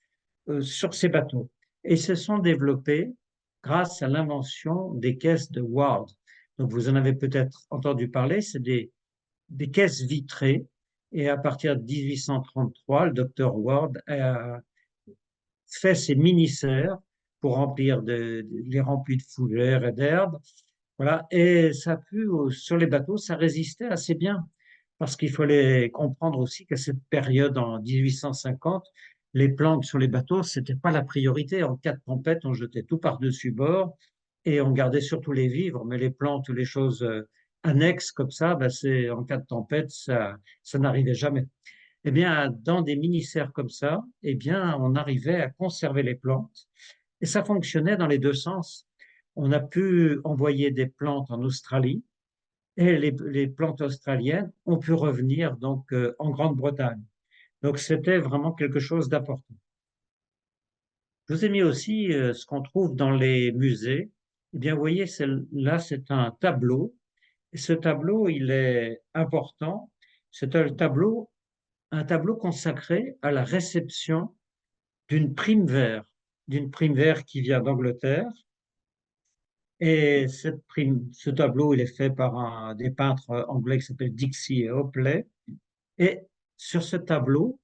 sur ces bateaux. Et ils se sont développés grâce à l'invention des caisses de Ward. Donc, vous en avez peut-être entendu parler, c'est des caisses vitrées. Et à partir de 1833, le docteur Ward a fait ses mini-serres pour remplir les remplis de fougères et d'herbes. Voilà. Et ça a pu, sur les bateaux, ça résistait assez bien. Parce qu'il fallait comprendre aussi qu'à cette période, en 1850, les plantes sur les bateaux, c'était pas la priorité. En cas de tempête, on jetait tout par-dessus bord et on gardait surtout les vivres. Mais les plantes ou les choses annexes comme ça, ben en cas de tempête, ça n'arrivait jamais. Eh bien, dans des mini-serres comme ça, eh bien, on arrivait à conserver les plantes et ça fonctionnait dans les deux sens. On a pu envoyer des plantes en Australie et les plantes australiennes ont pu revenir donc en Grande-Bretagne. Donc c'était vraiment quelque chose d'important. Je vous ai mis aussi ce qu'on trouve dans les musées. Eh bien, vous voyez, là, c'est un tableau. Et ce tableau, il est important. C'est un tableau consacré à la réception d'une prime vert, qui vient d'Angleterre. Et ce tableau, il est fait par des peintres anglais qui s'appellent Dixie et Hopley. Et sur ce tableau,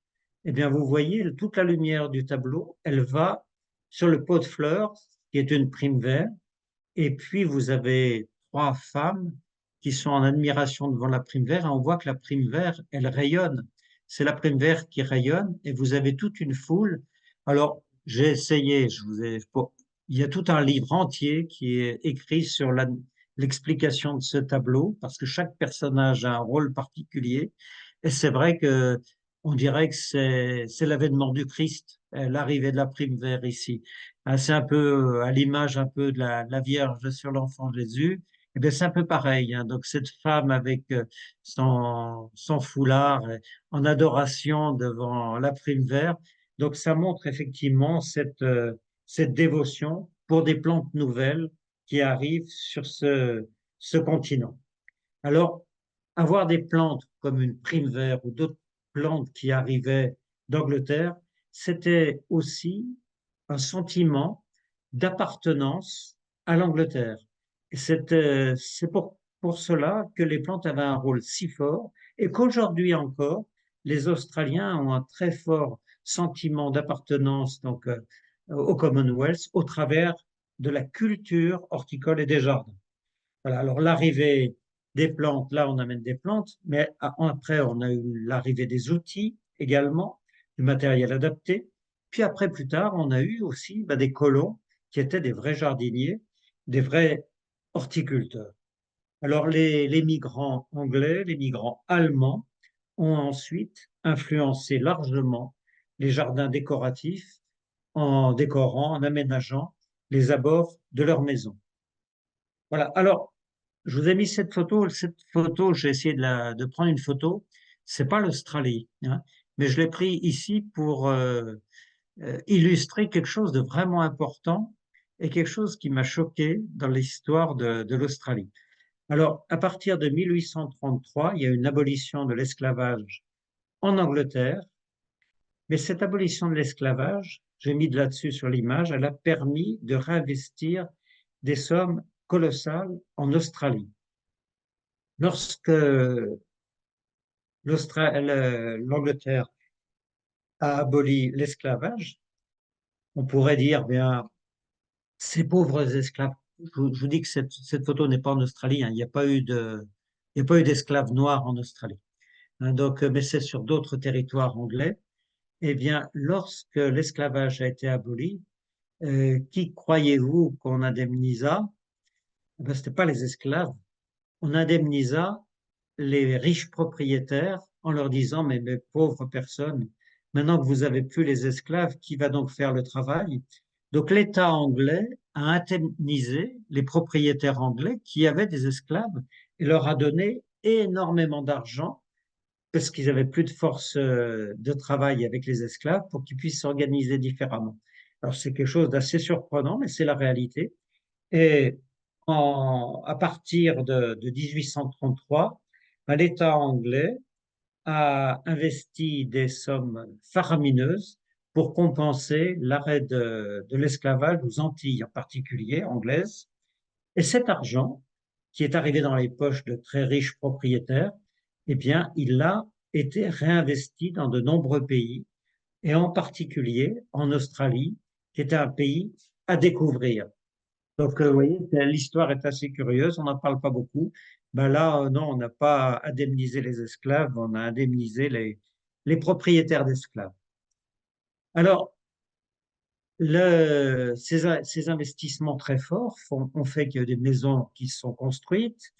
eh bien, vous voyez toute la lumière du tableau, elle va sur le pot de fleurs, qui est une prime vert. Et puis, vous avez trois femmes qui sont en admiration devant la prime vert. Et on voit que la prime vert, elle rayonne. C'est la prime vert qui rayonne. Et vous avez toute une foule. Alors, j'ai essayé, il y a tout un livre entier qui est écrit sur l'explication de ce tableau, parce que chaque personnage a un rôle particulier. Et c'est vrai que on dirait que c'est l'avènement du Christ, l'arrivée de la prime vert ici. C'est un peu à l'image un peu de la Vierge sur l'enfant Jésus. Eh bien, c'est un peu pareil, hein. Donc, cette femme avec son foulard en adoration devant la prime vert. Donc, ça montre effectivement cette dévotion pour des plantes nouvelles qui arrivent sur ce continent. Alors, avoir des plantes comme une prime vert ou d'autres plantes qui arrivaient d'Angleterre, c'était aussi un sentiment d'appartenance à l'Angleterre. Et c'est pour cela que les plantes avaient un rôle si fort et qu'aujourd'hui encore, les Australiens ont un très fort sentiment d'appartenance donc au Commonwealth au travers de la culture horticole et des jardins. Voilà, alors l'arrivée des plantes, là on amène des plantes, mais après on a eu l'arrivée des outils également, du matériel adapté. Puis après, plus tard, on a eu aussi des colons qui étaient des vrais jardiniers, des vrais horticulteurs. Alors, les migrants anglais, les migrants allemands ont ensuite influencé largement les jardins décoratifs en décorant, en aménageant les abords de leurs maisons. Voilà. Alors, je vous ai mis cette photo. Cette photo, j'ai essayé de prendre une photo. C'est pas l'Australie, hein, mais je l'ai pris ici pour illustrer quelque chose de vraiment important et quelque chose qui m'a choqué dans l'histoire de l'Australie. Alors, à partir de 1833, il y a une abolition de l'esclavage en Angleterre, mais cette abolition de l'esclavage, j'ai mis de là-dessus sur l'image, elle a permis de réinvestir des sommes colossales en Australie. Lorsque l'Angleterre a aboli l'esclavage, on pourrait dire, bien, ces pauvres esclaves. Je vous dis que cette photo n'est pas en Australie, hein, il n'y a pas eu d'esclaves noirs en Australie. Hein, donc, mais c'est sur d'autres territoires anglais. Eh bien, lorsque l'esclavage a été aboli, qui croyez-vous qu'on indemnisa? Eh ben, ce n'était pas les esclaves. On indemnisa les riches propriétaires en leur disant, mais mes pauvres personnes, maintenant que vous avez plus les esclaves, qui va donc faire le travail? Donc l'État anglais a indemnisé les propriétaires anglais qui avaient des esclaves et leur a donné énormément d'argent parce qu'ils avaient plus de force de travail avec les esclaves pour qu'ils puissent s'organiser différemment. Alors c'est quelque chose d'assez surprenant, mais c'est la réalité. Et à partir de 1833, ben, l'État anglais a investi des sommes faramineuses pour compenser l'arrêt de l'esclavage aux Antilles, en particulier anglaises. Et cet argent, qui est arrivé dans les poches de très riches propriétaires, eh bien, il a été réinvesti dans de nombreux pays, et en particulier en Australie, qui était un pays à découvrir. Donc, vous voyez, l'histoire est assez curieuse, on n'en parle pas beaucoup. Ben là, non, on n'a pas indemnisé les esclaves, on a indemnisé les propriétaires d'esclaves. Alors, ces investissements très forts ont fait qu'il y a des maisons qui sont construites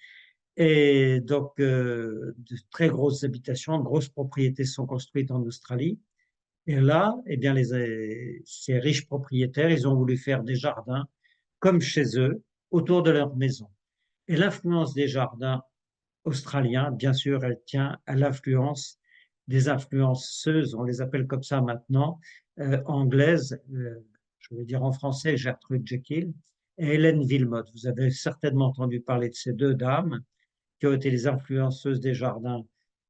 et donc de très grosses habitations, de grosses propriétés sont construites en Australie. Et là, eh bien, ces riches propriétaires, ils ont voulu faire des jardins comme chez eux, autour de leur maison. Et l'influence des jardins australiens, bien sûr, elle tient à l'influence des influenceuses, on les appelle comme ça maintenant, anglaises, je vais dire en français Gertrude Jekyll et Hélène Wilmot. Vous avez certainement entendu parler de ces deux dames qui ont été les influenceuses des jardins,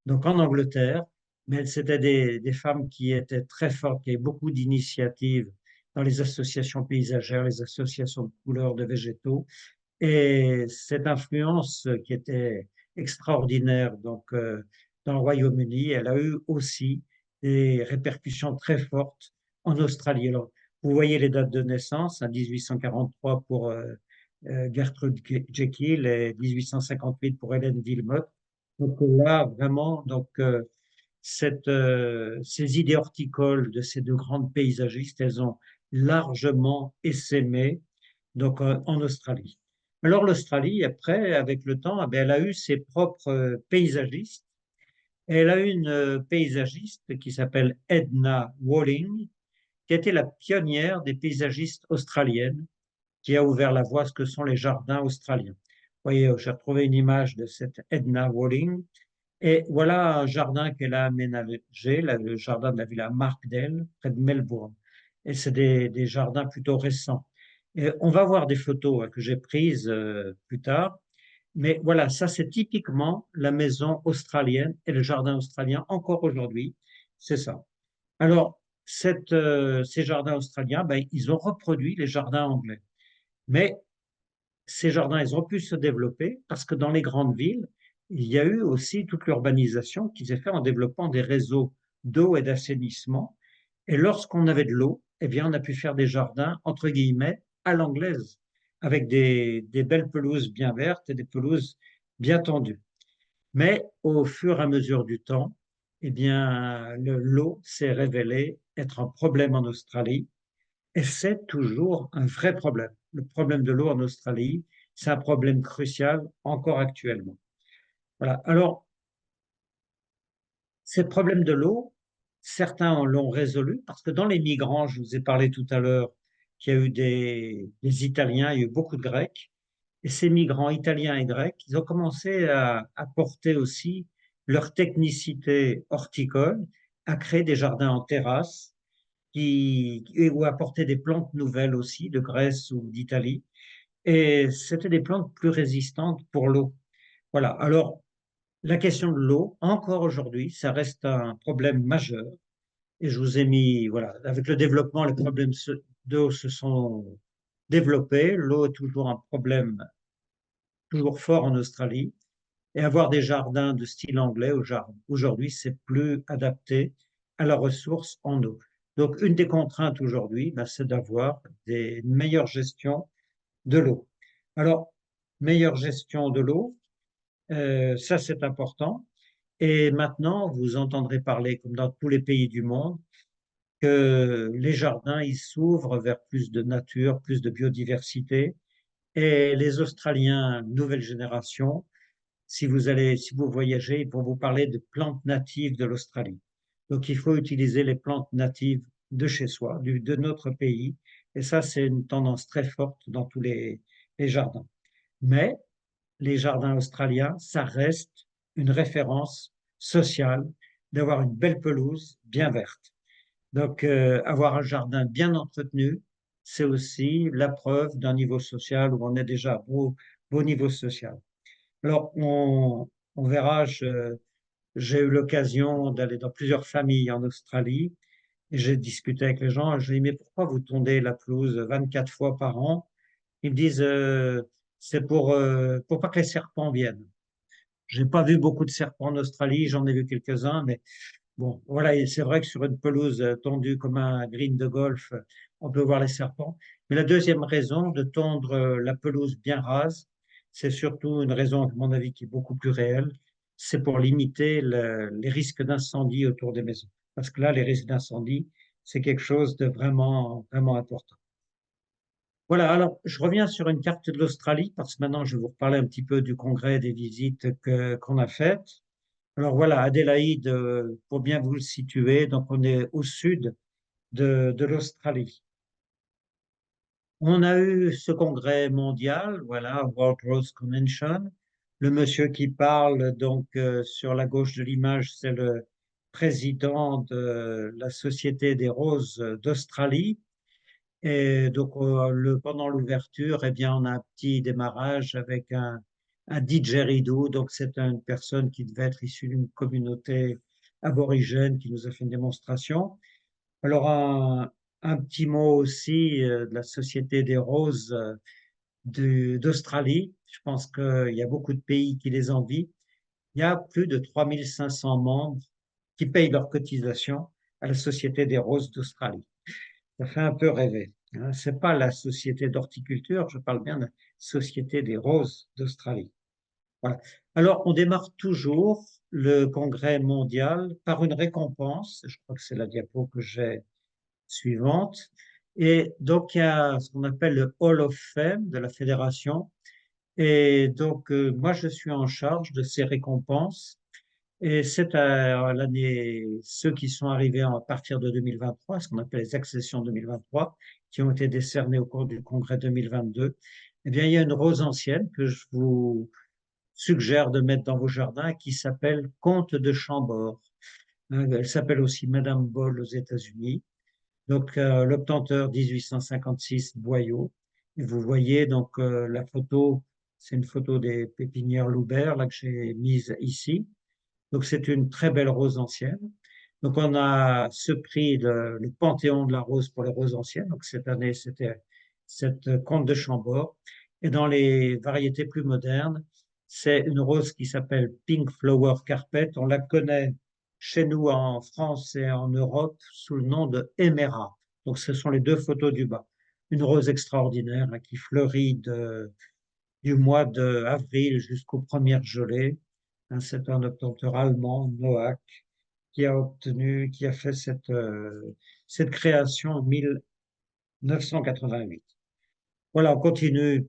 donc en Angleterre, mais c'était des femmes qui étaient très fortes, qui avaient beaucoup d'initiatives dans les associations paysagères, les associations de couleurs de végétaux, et cette influence qui était extraordinaire donc, dans le Royaume-Uni, elle a eu aussi des répercussions très fortes en Australie. Alors, vous voyez les dates de naissance, hein, 1843 pour Gertrude Jekyll et 1858 pour Hélène Wilmot. Donc là, vraiment, donc, ces idées horticoles de ces deux grandes paysagistes, elles ont largement essaimé donc, en Australie. Alors l'Australie, après, avec le temps, eh bien, elle a eu ses propres paysagistes. Elle a eu une paysagiste qui s'appelle Edna Walling, qui a été la pionnière des paysagistes australiennes, qui a ouvert la voie à ce que sont les jardins australiens. Vous voyez, j'ai retrouvé une image de cette Edna Walling. Et voilà un jardin qu'elle a aménagé, le jardin de la Villa Markdale, près de Melbourne. Et c'est des jardins plutôt récents. Et on va voir des photos que j'ai prises plus tard. Mais voilà, ça c'est typiquement la maison australienne et le jardin australien encore aujourd'hui. C'est ça. Alors, ces jardins australiens, ben, ils ont reproduit les jardins anglais. Mais ces jardins, ils ont pu se développer parce que dans les grandes villes, il y a eu aussi toute l'urbanisation qui s'est faite en développant des réseaux d'eau et d'assainissement. Et lorsqu'on avait de l'eau, eh bien, on a pu faire des jardins, entre guillemets, à l'anglaise, avec des belles pelouses bien vertes et des pelouses bien tendues. Mais au fur et à mesure du temps, eh bien, l'eau s'est révélée être un problème en Australie et c'est toujours un vrai problème. Le problème de l'eau en Australie, C'est un problème crucial encore actuellement. Voilà. Alors, ces problèmes de l'eau, certains l'ont résolu parce que dans les migrants, je vous ai parlé tout à l'heure qu'il y a eu des Italiens, il y a eu beaucoup de Grecs. Et ces migrants italiens et grecs, ils ont commencé à apporter aussi leur technicité horticole, à créer des jardins en terrasse ou apporter des plantes nouvelles aussi de Grèce ou d'Italie. Et c'était des plantes plus résistantes pour l'eau. Voilà. Alors, la question de l'eau, encore aujourd'hui, ça reste un problème majeur. Et je vous ai mis, voilà, avec le développement, les problèmes d'eau se sont développés. L'eau est toujours un problème toujours fort en Australie. Et avoir des jardins de style anglais aujourd'hui, c'est plus adapté à la ressource en eau. Donc, une des contraintes aujourd'hui, ben, c'est d'avoir une meilleure gestion de l'eau. Alors, meilleure gestion de l'eau, ça c'est important. Et maintenant, vous entendrez parler, comme dans tous les pays du monde, que les jardins, ils s'ouvrent vers plus de nature, plus de biodiversité. Et les Australiens, nouvelle génération, si vous voyagez, ils vont vous parler de plantes natives de l'Australie. Donc, il faut utiliser les plantes natives de chez soi, de notre pays. Et ça, c'est une tendance très forte dans tous les jardins. Mais les jardins australiens, ça reste une référence sociale d'avoir une belle pelouse bien verte. Donc, avoir un jardin bien entretenu, c'est aussi la preuve d'un niveau social où on est déjà à beau niveau social. Alors, on verra, j'ai eu l'occasion d'aller dans plusieurs familles en Australie et j'ai discuté avec les gens. Je dis, mais pourquoi vous tondez la pelouse 24 fois par an? Ils me disent, c'est pour pas que les serpents viennent. J'ai pas vu beaucoup de serpents en Australie, j'en ai vu quelques-uns, mais bon, voilà, et c'est vrai que sur une pelouse tondue comme un green de golf, on peut voir les serpents. Mais la deuxième raison de tondre la pelouse bien rase, c'est surtout une raison, à mon avis, qui est beaucoup plus réelle, c'est pour limiter les risques d'incendie autour des maisons. Parce que là, les risques d'incendie, c'est quelque chose de vraiment, vraiment important. Voilà, alors je reviens sur une carte de l'Australie, parce que maintenant je vais vous reparler un petit peu du congrès, des visites qu'on a faites. Alors voilà, Adélaïde, pour bien vous le situer, donc on est au sud de l'Australie. On a eu ce congrès mondial, voilà, World Rose Convention. Le monsieur qui parle donc sur la gauche de l'image, c'est le président de la Société des Roses d'Australie. Et donc pendant l'ouverture, eh bien, on a un petit démarrage avec un didgeridoo. Donc c'est une personne qui devait être issue d'une communauté aborigène qui nous a fait une démonstration. Alors, un petit mot aussi de la Société des Roses d'Australie. Je pense qu'il y a beaucoup de pays qui les envient. Il y a plus de 3500 membres qui payent leur cotisation à la Société des Roses d'Australie. Ça fait un peu rêver. Hein. C'est pas la Société d'horticulture, je parle bien de la Société des Roses d'Australie. Voilà. Alors, on démarre toujours le congrès mondial par une récompense. Je crois que c'est la diapo que j'ai suivante. Et donc, il y a ce qu'on appelle le Hall of Fame de la fédération. Et donc, moi, je suis en charge de ces récompenses. Et c'est à l'année, ceux qui sont arrivés à partir de 2023, ce qu'on appelle les accessions 2023, qui ont été décernés au cours du congrès 2022, eh bien, il y a une rose ancienne que je vous suggère de mettre dans vos jardins qui s'appelle Comte de Chambord. Elle s'appelle aussi Madame Ball aux États-Unis. Donc, l'obtenteur 1856 boyau. Et vous voyez donc la photo, c'est une photo des pépinières Loubert, là que j'ai mise ici. Donc, c'est une très belle rose ancienne. Donc, on a ce prix, le Panthéon de la rose pour les roses anciennes. Donc, cette année, c'était cette Comte de Chambord. Et dans les variétés plus modernes, c'est une rose qui s'appelle Pink Flower Carpet. On la connaît chez nous en France et en Europe sous le nom de Emera. Donc, ce sont les deux photos du bas. Une rose extraordinaire là, qui fleurit du mois d'avril jusqu'aux premières gelées. Hein, c'est un obtenteur allemand, Noack, qui a fait cette création en 1988. Voilà, on continue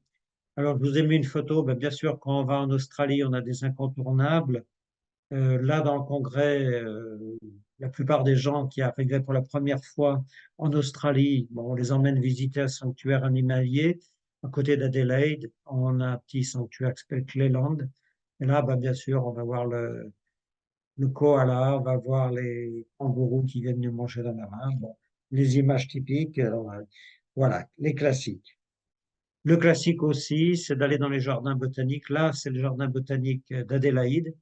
Alors, je vous ai mis une photo. Ben, bien sûr, quand on va en Australie, on a des incontournables. Là, dans le congrès, la plupart des gens qui arrivaient pour la première fois en Australie, bon, on les emmène visiter un sanctuaire animalier à côté d'Adélaïde. On a un petit sanctuaire qui s'appelle Cleland. Et là, ben, bien sûr, on va voir le koala, on va voir les kangourous qui viennent nous manger dans la main. Bon, les images typiques, voilà, les classiques. Le classique aussi, c'est d'aller dans les jardins botaniques. Là, c'est le jardin botanique d'Adélaïde.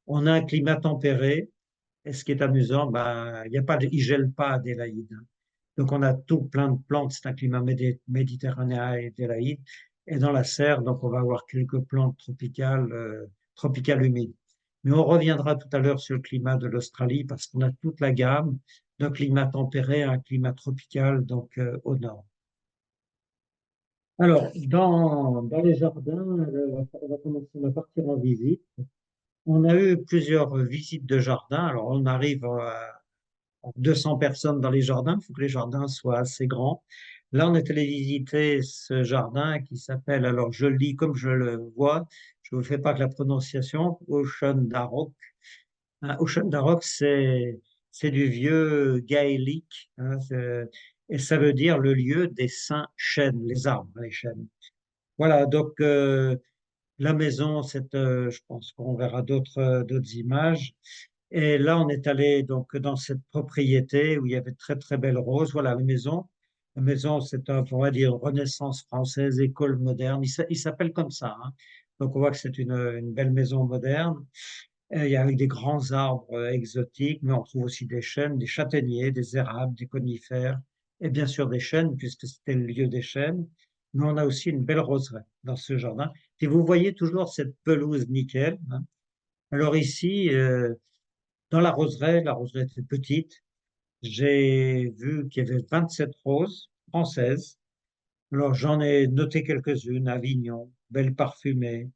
On a un climat tempéré. Et ce qui est amusant, bah, il y a pas il gèle pas à Adélaïde, hein. Donc, on a tout plein de plantes. C'est un climat méditerranéen à Adélaïde. Et dans la serre, donc, on va avoir quelques plantes tropicales humides. Mais on reviendra tout à l'heure sur le climat de l'Australie parce qu'on a toute la gamme d'un climat tempéré à un climat tropical, donc, au nord. Alors, dans les jardins, on va commencer, on va partir en visite. On a eu plusieurs visites de jardins. Alors, on arrive à 200 personnes dans les jardins. Il faut que les jardins soient assez grands. Là, on est allé visiter ce jardin qui s'appelle, alors je le lis comme je le vois, je ne vous fais pas que la prononciation, Ocean Darroch. Ocean Darroch, c'est du vieux gaélique, hein, et ça veut dire le lieu des saints chênes, les arbres, les chênes. Voilà, donc la maison, je pense qu'on verra d'autres images. Et là, on est allé donc dans cette propriété où il y avait de très très belles roses. Voilà la maison. La maison, on va dire, Renaissance française, école moderne. Il s'appelle comme ça, hein. Donc on voit que c'est une belle maison moderne. Et il y a avec des grands arbres exotiques, mais on trouve aussi des chênes, des châtaigniers, des érables, des conifères, et bien sûr des chênes, puisque c'était le lieu des chênes. Mais on a aussi une belle roseraie dans ce jardin. Et vous voyez toujours cette pelouse nickel, hein. Alors ici, dans la roseraie était petite. J'ai vu qu'il y avait 27 roses françaises. Alors j'en ai noté quelques-unes, Avignon, Belle Parfumée,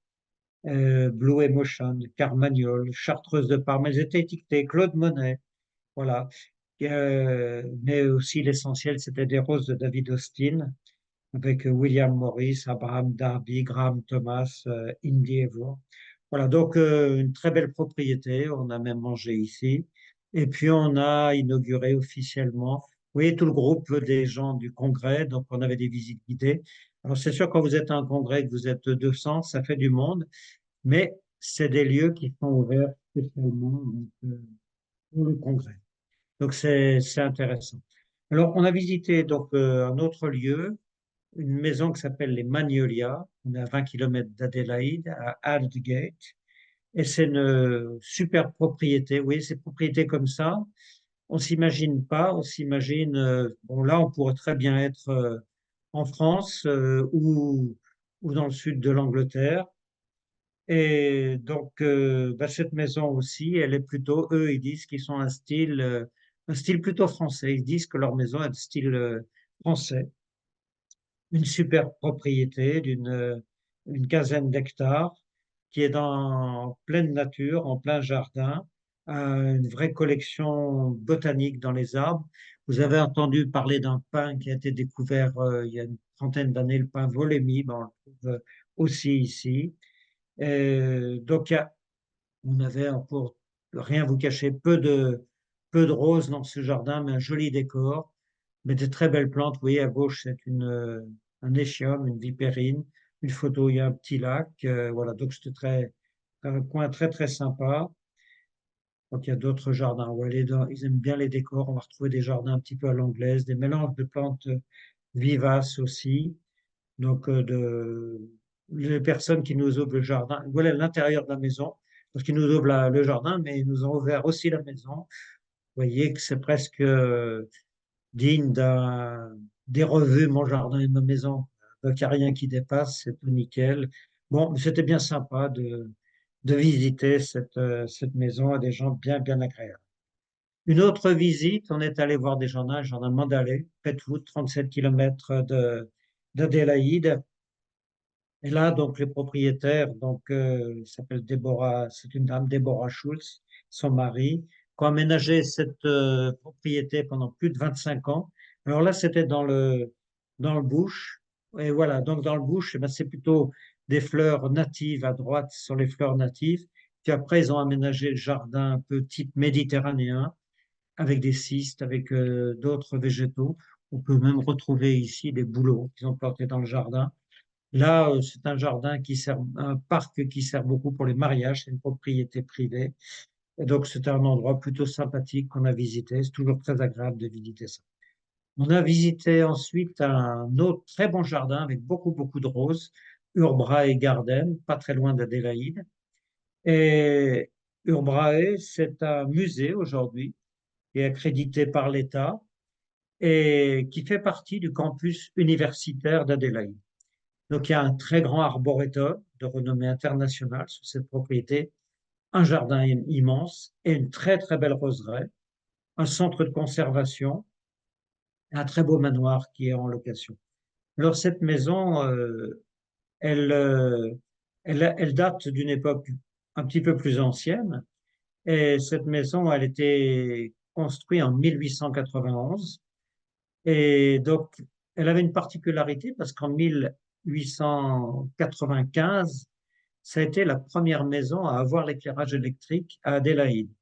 Blue Emotion, Carmagnole, Chartreuse de Parme. Elles étaient étiquetées Claude Monet, voilà. Mais aussi l'essentiel, c'était des roses de David Austin avec William Morris, Abraham Darby, Graham Thomas, Indy Evo. Voilà, donc une très belle propriété. On a même mangé ici. Et puis on a inauguré officiellement, vous voyez, tout le groupe des gens du congrès. Donc on avait des visites guidées. Alors c'est sûr, quand vous êtes à un congrès, que vous êtes 200, ça fait du monde, mais c'est des lieux qui sont ouverts spécialement donc, pour le congrès. Donc c'est intéressant. Alors on a visité donc un autre lieu, une maison qui s'appelle les Magnolias. On est à 20 kilomètres d'Adélaïde, à Aldgate. Et c'est une super propriété. Oui, ces propriétés comme ça, on s'imagine pas. On s'imagine, bon là, on pourrait très bien être en France ou dans le sud de l'Angleterre. Et donc, bah, cette maison aussi, elle est plutôt, eux, ils disent qu'ils sont un style plutôt français. Ils disent que leur maison est de style français. Une super propriété une quinzaine d'hectares qui est en pleine nature, en plein jardin, une vraie collection botanique dans les arbres. Vous avez entendu parler d'un pin qui a été découvert il y a une trentaine d'années, le pin volémie, ben, on le trouve aussi ici. Donc, on avait, pour rien vous cacher, peu de roses dans ce jardin, mais un joli décor, mais de très belles plantes. Vous voyez, à gauche, un échium, une vipérine. Une photo, il y a un petit lac. Voilà, donc c'était un coin très, très sympa. Donc, il y a d'autres jardins. On va aller ils aiment bien les décors. On va retrouver des jardins un petit peu à l'anglaise, des mélanges de plantes vivaces aussi. Donc, les personnes qui nous ouvrent le jardin, voilà l'intérieur de la maison, parce qu'ils nous ouvrent le jardin, mais ils nous ont ouvert aussi la maison. Vous voyez que c'est presque digne des revues Mon jardin et ma maison. Donc, il n'y a rien qui dépasse, c'est tout nickel. Bon, c'était bien sympa de visiter cette maison à des gens bien, bien agréables. Une autre visite, on est allé voir des jardins, le jardin Mandalay, Petwood, 37 kilomètres d'Adélaïde. Et là, donc, les propriétaires, donc, s'appelle Deborah, c'est une dame, Deborah Schultz, son mari, qui ont aménagé cette propriété pendant plus de 25 ans. Alors là, c'était dans le bush, Et voilà, donc dans le bush, eh ben, c'est plutôt des fleurs natives à droite sur les fleurs natives. Puis après, ils ont aménagé le jardin un peu type méditerranéen, avec des cystes, avec d'autres végétaux. On peut même retrouver ici des bouleaux qu'ils ont plantés dans le jardin. Là, c'est un jardin qui sert, un parc qui sert beaucoup pour les mariages, c'est une propriété privée. Et donc, c'est un endroit plutôt sympathique qu'on a visité. C'est toujours très agréable de visiter ça. On a visité ensuite un autre très bon jardin avec beaucoup, beaucoup de roses, Urbrae Garden, pas très loin d'Adélaïde. Et Urbrae, c'est un musée aujourd'hui qui est accrédité par l'État et qui fait partie du campus universitaire d'Adélaïde. Donc, il y a un très grand arboretum de renommée internationale sur cette propriété, un jardin immense et une très, très belle roseraie, un centre de conservation, et un très beau manoir qui est en location. Alors, cette maison, elle, euh, elle date d'une époque un petit peu plus ancienne. Et cette maison, elle était construite en 1891. Et donc, elle avait une particularité parce qu'en 1895, ça a été la première maison à avoir l'éclairage électrique à Adélaïde.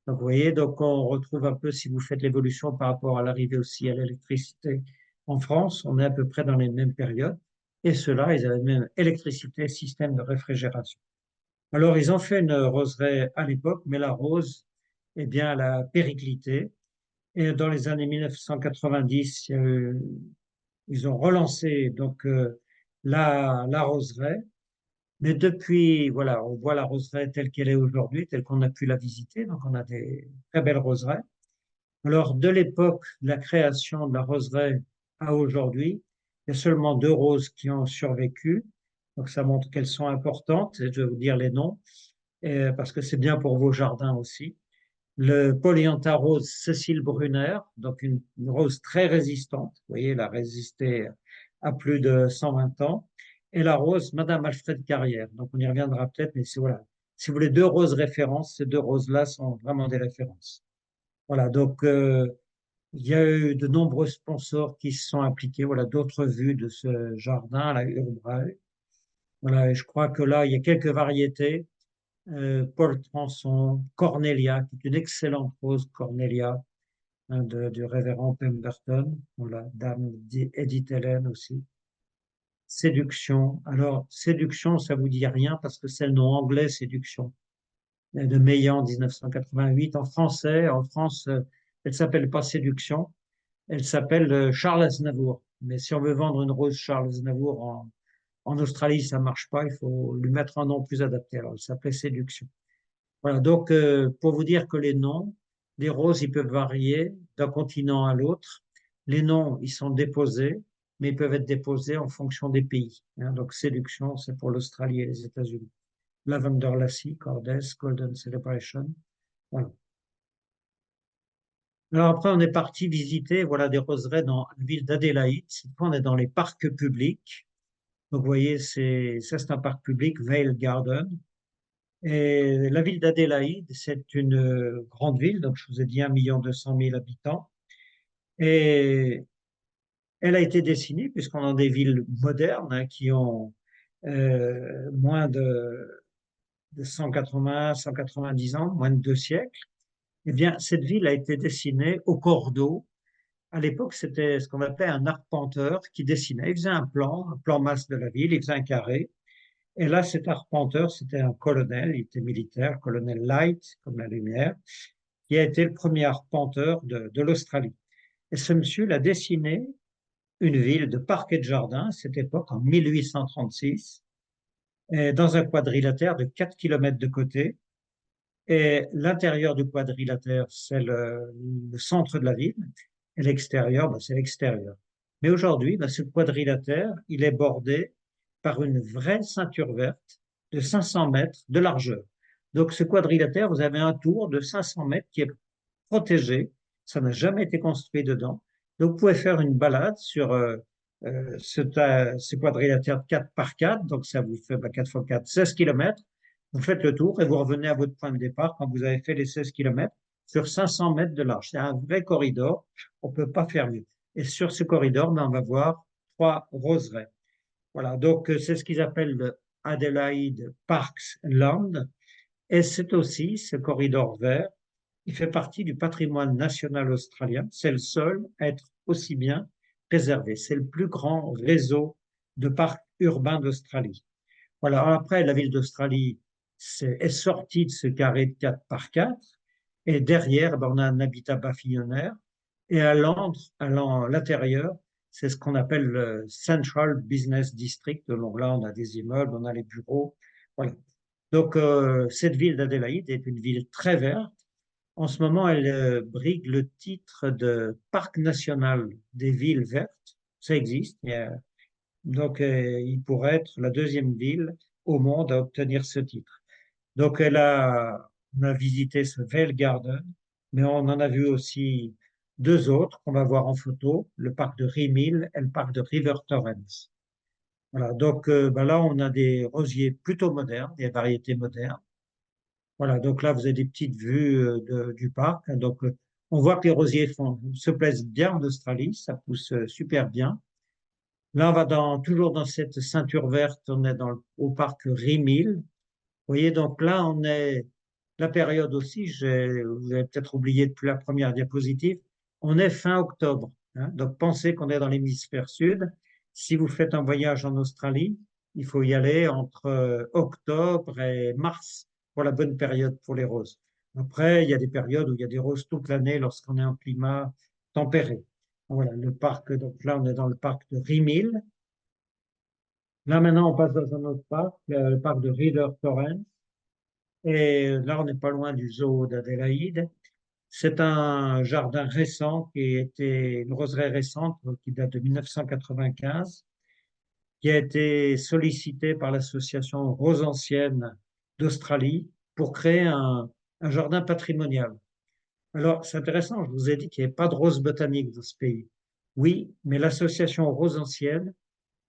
Donc, vous voyez, donc on retrouve un peu, si vous faites l'évolution par rapport à l'arrivée aussi à l'électricité en France, on est à peu près dans les mêmes périodes. Et ceux-là, ils avaient même électricité, système de réfrigération. Alors, ils ont fait une roseraie à l'époque, mais la rose, eh bien, elle a périclité. Et dans les années 1990, ils ont relancé donc la roseraie. Mais depuis, voilà, on voit la roseraie telle qu'elle est aujourd'hui, telle qu'on a pu la visiter. Donc, on a des très belles roseraies. Alors, de l'époque de la création de la roseraie à aujourd'hui, il y a seulement 2 roses qui ont survécu. Donc, ça montre qu'elles sont importantes. Et je vais vous dire les noms, parce que c'est bien pour vos jardins aussi. Le Polyantha rose Cécile Brunner, donc une rose très résistante. Vous voyez, elle a résisté à plus de 120 ans. Et la rose Madame Alfred Carrière. Donc, on y reviendra peut-être, mais c'est voilà. Si vous voulez 2 roses références, ces 2 roses-là sont vraiment des références. Voilà, donc il y a eu de nombreux sponsors qui se sont impliqués. Voilà, d'autres vues de ce jardin, la Urbrae. Voilà, et je crois que là, il y a quelques variétés. Paul Transon, Cornelia, qui est une excellente rose, Cornelia, hein, du révérend Pemberton. Voilà, dame Edith Helen aussi. Séduction. Alors, séduction, ça vous dit rien parce que c'est le nom anglais, séduction, de Meillan, 1988. En français, en France, elle s'appelle pas séduction. Elle s'appelle Charles Aznavour. Mais si on veut vendre une rose Charles Aznavour en Australie, ça marche pas. Il faut lui mettre un nom plus adapté. Alors, elle s'appelait Séduction. Voilà. Donc, pour vous dire que les noms des roses, ils peuvent varier d'un continent à l'autre. Les noms, ils sont déposés, mais ils peuvent être déposés en fonction des pays, hein. Donc, Séduction, c'est pour l'Australie et les États-Unis. Lavender Lassie, Cordes, Golden Celebration. Voilà. Alors après, on est parti visiter, voilà, des roseraies dans la ville d'Adélaïde. Cette fois, on est dans les parcs publics. Donc, vous voyez, ça, c'est un parc public, Vale Garden. Et la ville d'Adélaïde, c'est une grande ville, donc je vous ai dit 1 200 000 habitants. Et elle a été dessinée, puisqu'on a des villes modernes, hein, qui ont moins de 180, 190 ans, moins de 2 siècles. Eh bien, cette ville a été dessinée au cordeau. À l'époque, c'était ce qu'on appelait un arpenteur qui dessinait. Il faisait un plan masse de la ville, il faisait un carré. Et là, cet arpenteur, c'était un colonel, il était militaire, colonel Light, comme la lumière, qui a été le premier arpenteur de l'Australie. Et ce monsieur l'a dessiné une ville de parcs et de jardins, à cette époque, en 1836, et dans un quadrilatère de 4 kilomètres de côté. Et l'intérieur du quadrilatère, c'est le centre de la ville, et l'extérieur, ben, c'est l'extérieur. Mais aujourd'hui, ben, ce quadrilatère, il est bordé par une vraie ceinture verte de 500 mètres de largeur. Donc, ce quadrilatère, vous avez un tour de 500 mètres qui est protégé. Ça n'a jamais été construit dedans. Donc, vous pouvez faire une balade sur ce quadrilatère de 4 par 4. Donc, ça vous fait 4 fois 4, 16 kilomètres. Vous faites le tour et vous revenez à votre point de départ quand vous avez fait les 16 kilomètres sur 500 mètres de large. C'est un vrai corridor. On ne peut pas faire mieux. Et sur ce corridor, ben, on va voir 3 roseraies. Voilà, donc c'est ce qu'ils appellent le Adelaide Parks Land. Et c'est aussi ce corridor vert. Il fait partie du patrimoine national australien. C'est le seul à être aussi bien préservé. C'est le plus grand réseau de parcs urbains d'Australie. Voilà. Alors après, la ville d'Australie est sortie de ce carré de 4 par 4. Et derrière, ben, on a un habitat pavillonnaire. Et à l'intérieur, c'est ce qu'on appelle le Central Business District. Donc là, on a des immeubles, on a les bureaux. Voilà. Donc, cette ville d'Adélaïde est une ville très verte. En ce moment, elle brigue le titre de parc national des villes vertes. Ça existe. Donc, il pourrait être la deuxième ville au monde à obtenir ce titre. Donc, on a visité ce Vale Garden, mais on en a vu aussi deux autres qu'on va voir en photo, le parc de Remill et le parc de River Torrens. Voilà, donc ben là, on a des rosiers plutôt modernes, des variétés modernes. Voilà, donc là, vous avez des petites vues du parc. Donc, on voit que les rosiers se plaisent bien en Australie, ça pousse super bien. Là, on va toujours dans cette ceinture verte, on est au parc Remill. Vous voyez, donc là, on est la période aussi, vous avez peut-être oublié depuis la première diapositive, on est fin octobre, hein. Donc pensez qu'on est dans l'hémisphère sud. Si vous faites un voyage en Australie, il faut y aller entre octobre et mars pour la bonne période pour les roses. Après, il y a des périodes où il y a des roses toute l'année lorsqu'on est en climat tempéré. Voilà, le parc, donc là, on est dans le parc de Remill. Là, maintenant, on passe dans un autre parc, le parc de River Torrens. Et là, on n'est pas loin du zoo d'Adélaïde. C'est un jardin récent qui était une roseraie récente qui date de 1995, qui a été sollicité par l'association Rose Ancienne d'Australie pour créer un jardin patrimonial. Alors, c'est intéressant, je vous ai dit qu'il n'y avait pas de rose botanique dans ce pays. Oui, mais l'association Rose Ancienne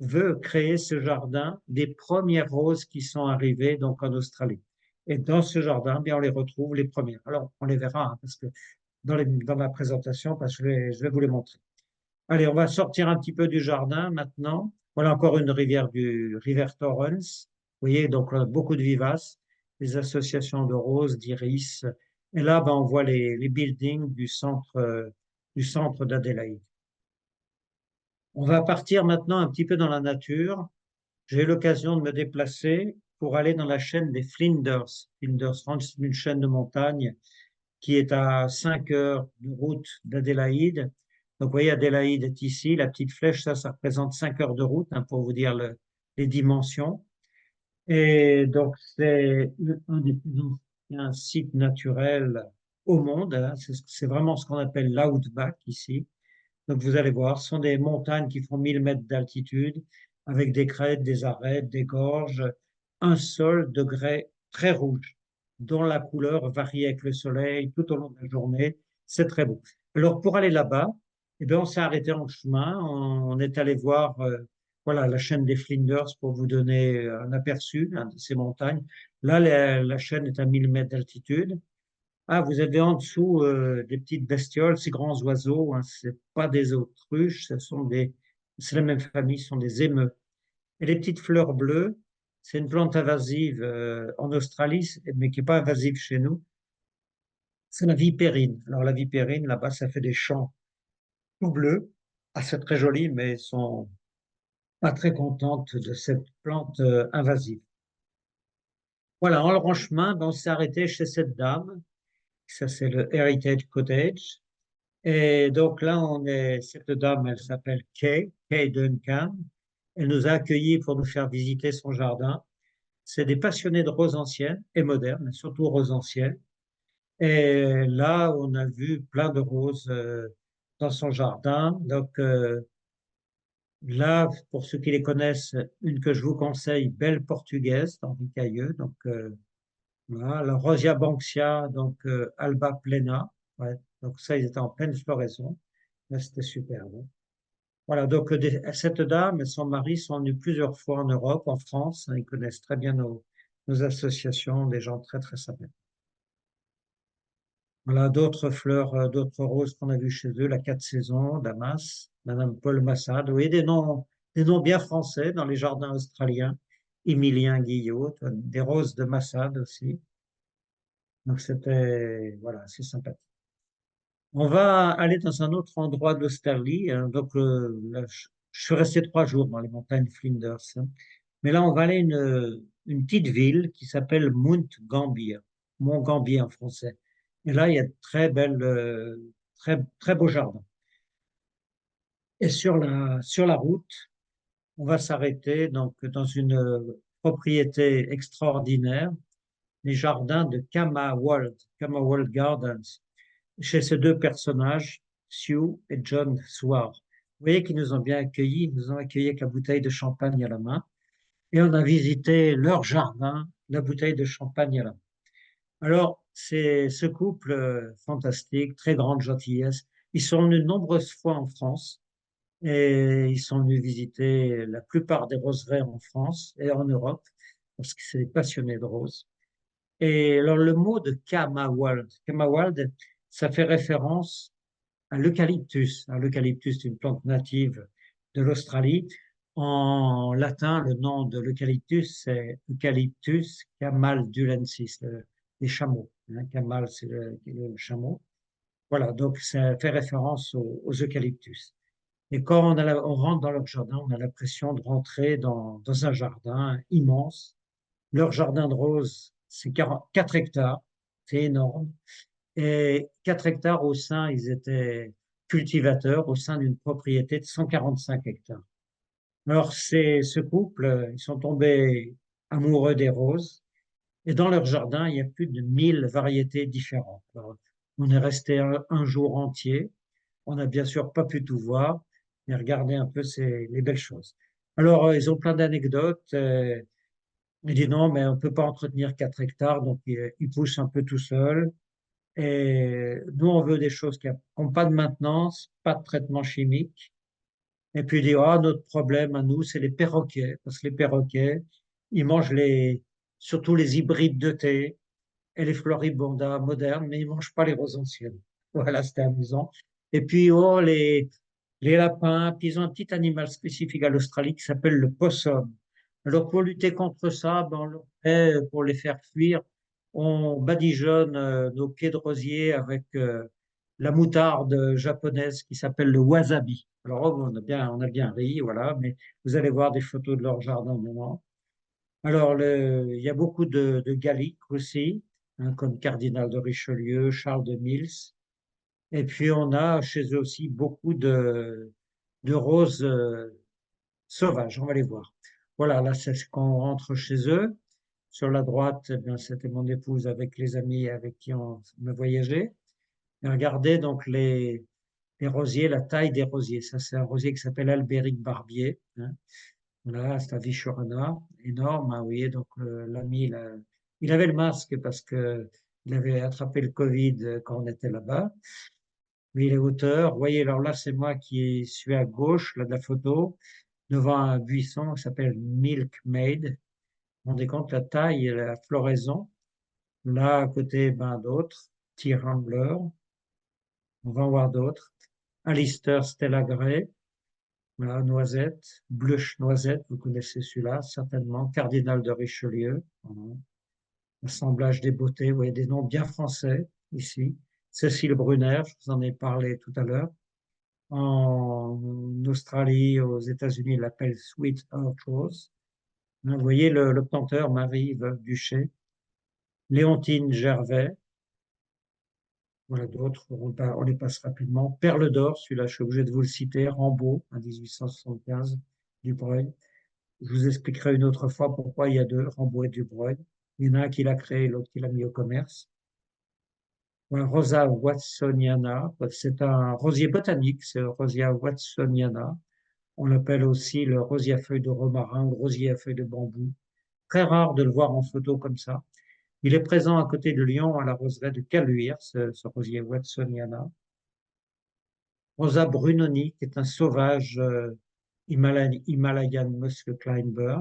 veut créer ce jardin des premières roses qui sont arrivées donc en Australie. Et dans ce jardin, bien, on les retrouve les premières. Alors, on les verra hein, parce que dans la présentation, parce que je vais vous les montrer. Allez, on va sortir un petit peu du jardin maintenant. Voilà encore une rivière du River Torrens. Vous voyez, donc beaucoup de vivaces, des associations de roses, d'iris. Et là, ben, on voit les buildings du centre d'Adélaïde. On va partir maintenant un petit peu dans la nature. J'ai eu l'occasion de me déplacer pour aller dans la chaîne des Flinders. Flinders Ranch, c'est une chaîne de montagne qui est à 5 heures de route d'Adélaïde. Donc, vous voyez, Adélaïde est ici. La petite flèche, ça représente 5 heures de route, hein, pour vous dire les dimensions. Et donc, c'est un des plus anciens sites naturels au monde, hein. C'est vraiment ce qu'on appelle l'outback ici. Donc, vous allez voir, ce sont des montagnes qui font 1000 mètres d'altitude, avec des crêtes, des arêtes, des gorges, un sol de grès très rouge, dont la couleur varie avec le soleil tout au long de la journée. C'est très beau. Alors, pour aller là-bas, eh bien, on s'est arrêté en chemin. On est allé voir voilà, la chaîne des Flinders pour vous donner un aperçu hein, de ces montagnes. Là, la chaîne est à 1000 mètres d'altitude. Ah, vous avez en dessous des petites bestioles, ces grands oiseaux, hein, c'est pas des autruches, c'est la même famille, ce sont des émeus. Et les petites fleurs bleues, c'est une plante invasive en Australie, mais qui n'est pas invasive chez nous. C'est la vipérine. Alors la vipérine, là-bas, ça fait des champs tout bleus. Ah, c'est très joli, mais elles sont pas très contentes de cette plante invasive. Voilà, en le chemin, ben, on s'est arrêté chez cette dame. Ça, c'est le Heritage Cottage. Et donc là, cette dame, elle s'appelle Kay Duncan. Elle nous a accueillis pour nous faire visiter son jardin. C'est des passionnés de roses anciennes et modernes, mais surtout roses anciennes. Et là, on a vu plein de roses dans son jardin. Donc là, pour ceux qui les connaissent, une que je vous conseille, Belle Portugaise d'Henri Cailleux. Donc voilà, la Rosia Banksia, donc Alba Plena. Ouais, donc ça, ils étaient en pleine floraison. Là, c'était super. Voilà, donc cette dame et son mari sont venus plusieurs fois en Europe, en France, hein. Ils connaissent très bien nos associations, des gens très très sympas. Voilà, d'autres fleurs, d'autres roses qu'on a vues chez eux, la 4 saisons, Damas, Madame Paul Massad. Vous voyez des noms des noms bien français dans les jardins australiens. Émilien Guillot, des roses de Massade aussi. Donc c'était, voilà, c'est sympathique. On va aller dans un autre endroit d'Australie, hein. Donc là, je suis resté 3 jours dans les montagnes Flinders, hein. Mais là, on va aller à une petite ville qui s'appelle Mount Gambier, Mont Gambier en français. Et là, il y a de très belles, très beaux jardins. Et sur la route, on va s'arrêter donc dans une propriété extraordinaire, les jardins de Camawald Gardens, chez ces deux personnages, Sue et John Swart. Vous voyez qu'ils nous ont bien accueillis, ils nous ont accueillis avec la bouteille de champagne à la main, et on a visité leur jardin, la bouteille de champagne à la main. Alors, c'est ce couple fantastique, très grande gentillesse. Ils sont venus de nombreuses fois en France et ils sont venus visiter la plupart des roseraie en France et en Europe parce que c'est des passionnés de roses. Et alors, le mot de Camawald, ça fait référence à l'eucalyptus. L'eucalyptus, c'est une plante native de l'Australie. En latin, le nom de l'eucalyptus, c'est Eucalyptus camaldulensis, les chameaux, hein. Camal, c'est le chameau. Voilà, donc ça fait référence aux eucalyptus. Et quand on rentre dans leur jardin, on a l'impression de rentrer dans un jardin immense. Leur jardin de roses, c'est 4 hectares, c'est énorme. Et 4 hectares au sein, ils étaient cultivateurs au sein d'une propriété de 145 hectares. Alors, c'est ce couple, ils sont tombés amoureux des roses. Et dans leur jardin, il y a plus de 1000 variétés différentes. Alors, on est resté un jour entier. On n'a bien sûr pas pu tout voir, mais regardez un peu les belles choses. Alors, ils ont plein d'anecdotes. Ils disent non, mais on ne peut pas entretenir 4 hectares, donc ils poussent un peu tout seuls. Et nous, on veut des choses qui n'ont pas de maintenance, pas de traitement chimique. Et puis, il dit, ah, notre problème à nous, c'est les perroquets, parce que les perroquets, ils mangent surtout les hybrides de thé et les floribundas modernes, mais ils mangent pas les roses anciennes. Voilà, c'était amusant. Et puis, oh, les lapins, puis ils ont un petit animal spécifique à l'Australie qui s'appelle le possum. Alors, pour lutter contre ça, ben, pour les faire fuir, on badigeonne nos pieds de rosier avec la moutarde japonaise qui s'appelle le wasabi. Alors, oh, on a bien ri, voilà, mais vous allez voir des photos de leur jardin maintenant. Alors, il y a beaucoup de Galliques aussi, hein, comme Cardinal de Richelieu, Charles de Mills. Et puis, on a chez eux aussi beaucoup de roses sauvages. On va les voir. Voilà, là, c'est quand on rentre chez eux. Sur la droite, eh bien, c'était mon épouse avec les amis avec qui on a voyagé. Et regardez donc les rosiers, la taille des rosiers. Ça, c'est un rosier qui s'appelle Albéric Barbier, hein. Voilà, c'est à Vichurana, énorme, hein, vous voyez, donc l'ami, il avait le masque parce que il avait attrapé le Covid quand on était là-bas. Mais il est hauteur. Vous voyez, alors là, c'est moi qui suis à gauche, là, de la photo, devant un buisson qui s'appelle Milkmaid. Vous vous rendez compte la taille et la floraison. Là, à côté, ben, d'autres. Tea Rambler. On va en voir d'autres. Alistair Stella Grey. Voilà, Noisette. Blush Noisette, vous connaissez celui-là, certainement. Cardinal de Richelieu. Voilà. Assemblage des beautés. Vous voyez des noms bien français ici. Cécile Brunner, je vous en ai parlé tout à l'heure. En Australie, aux États-Unis, il l'appelle Sweet Earth Rose. Vous voyez le planteur Marie-Veuve Duché, Léontine Gervais, voilà d'autres, on les passe rapidement. Perle d'or, celui-là, je suis obligé de vous le citer, Rambaud, en 1875, Dubreuil. Je vous expliquerai une autre fois pourquoi il y a deux, Rambaud et Dubreuil. Il y en a un qui l'a créé, l'autre qui l'a mis au commerce. Voilà, Rosa watsoniana, c'est un rosier botanique, c'est Rosia watsoniana. On l'appelle aussi le rosier à feuilles de romarin ou rosier à feuilles de bambou. Très rare de le voir en photo comme ça. Il est présent à côté de Lyon, à la roseraie de Caluire, ce rosier watsoniana. Rosa brunoni, qui est un sauvage Himalayan Musk Climber.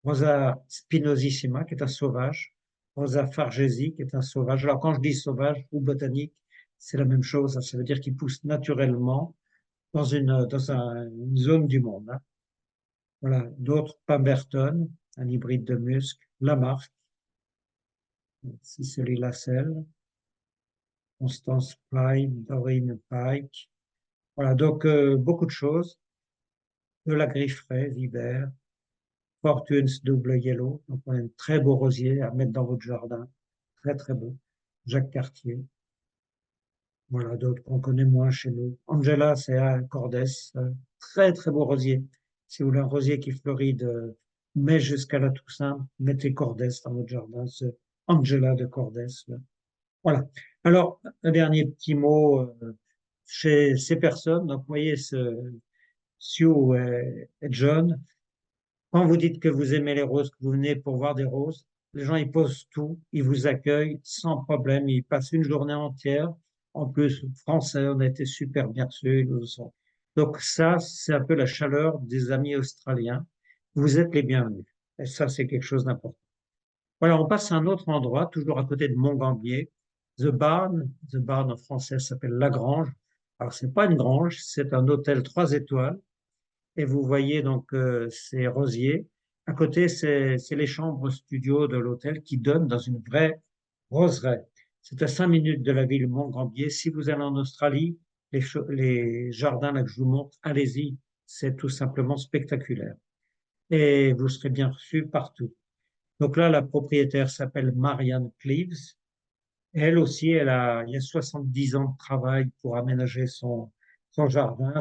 Rosa spinosissima, qui est un sauvage. Rosa fargesi, qui est un sauvage. Alors, quand je dis sauvage ou botanique, c'est la même chose. Ça veut dire qu'il pousse naturellement dans une zone du monde, hein. Voilà, d'autres, Pemberton, un hybride de musc, Lamarck, Cicely Lasselle, Constance Pine, Doreen Pike. Voilà, donc beaucoup de choses. De la Grifferet, Vibert, Fortunes Double Yellow. Donc on a un très beau rosier à mettre dans votre jardin. Très très beau. Jacques Cartier. Voilà, d'autres qu'on connaît moins chez nous. Angela, c'est un Cordes. Très très beau rosier. Si vous voulez un rosier qui fleurit de mai jusqu'à la Toussaint, mettez Cordes dans votre jardin. C'est Angela de Cordes. Voilà. Alors, un dernier petit mot chez ces personnes. Donc, vous voyez, Sue et John, quand vous dites que vous aimez les roses, que vous venez pour voir des roses, les gens, ils posent tout, ils vous accueillent sans problème, ils passent une journée entière. En plus, français, on a été super bien reçus. Donc ça, c'est un peu la chaleur des amis australiens. Vous êtes les bienvenus. Et ça, c'est quelque chose d'important. Voilà, on passe à un autre endroit, toujours à côté de Montgambier. The Barn. The Barn en français s'appelle La Grange. Alors, c'est pas une grange, c'est un hôtel 3 étoiles et vous voyez donc ces rosiers. À côté, c'est les chambres studios de l'hôtel qui donnent dans une vraie roseraie. C'est à 5 minutes de la ville Montgambier. Si vous allez en Australie, les jardins là que je vous montre, allez-y, c'est tout simplement spectaculaire. Et vous serez bien reçus partout. Donc là, la propriétaire s'appelle Marianne Cleaves. Elle aussi, il y a 70 ans de travail pour aménager son jardin.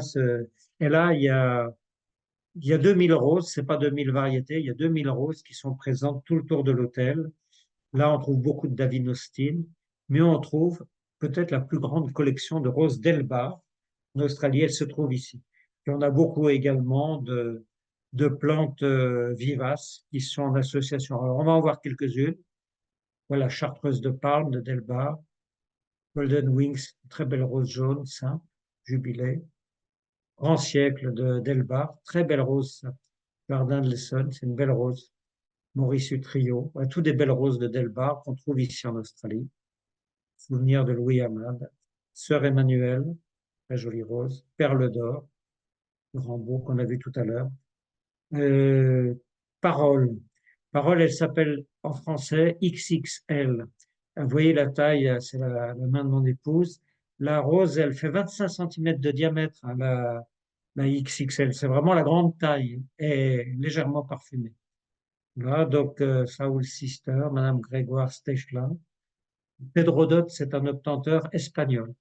Et là, il y a 2000 roses, c'est pas 2000 variétés, il y a 2000 roses qui sont présentes tout le tour de l'hôtel. Là, on trouve beaucoup de David Austin, mais on trouve peut-être la plus grande collection de roses d'Elba en Australie, elle se trouve ici. Et on a beaucoup également de plantes vivaces qui sont en association. Alors, on va en voir quelques-unes. Voilà, Chartreuse de Parme de Delbar, Golden Wings, très belle rose jaune, simple, Jubilé. Grand siècle de d'Elbar, très belle rose, ça. Jardin de l'Essonne, c'est une belle rose. Maurice Utrio, ouais, toutes des belles roses de Delbar qu'on trouve ici en Australie. Souvenir de Louis Hamad. Sœur Emmanuelle, très jolie rose. Perle d'or, le Rambo qu'on a vu tout à l'heure. Euh, Parole. Parole, elle s'appelle en français XXL. Vous voyez la taille, c'est la main de mon épouse. La rose, elle fait 25 centimètres de diamètre, hein, la XXL. C'est vraiment la grande taille et légèrement parfumée. Là, donc, Saul Sister, Madame Grégoire Stechla. Pedro Dot, c'est un obtenteur espagnol.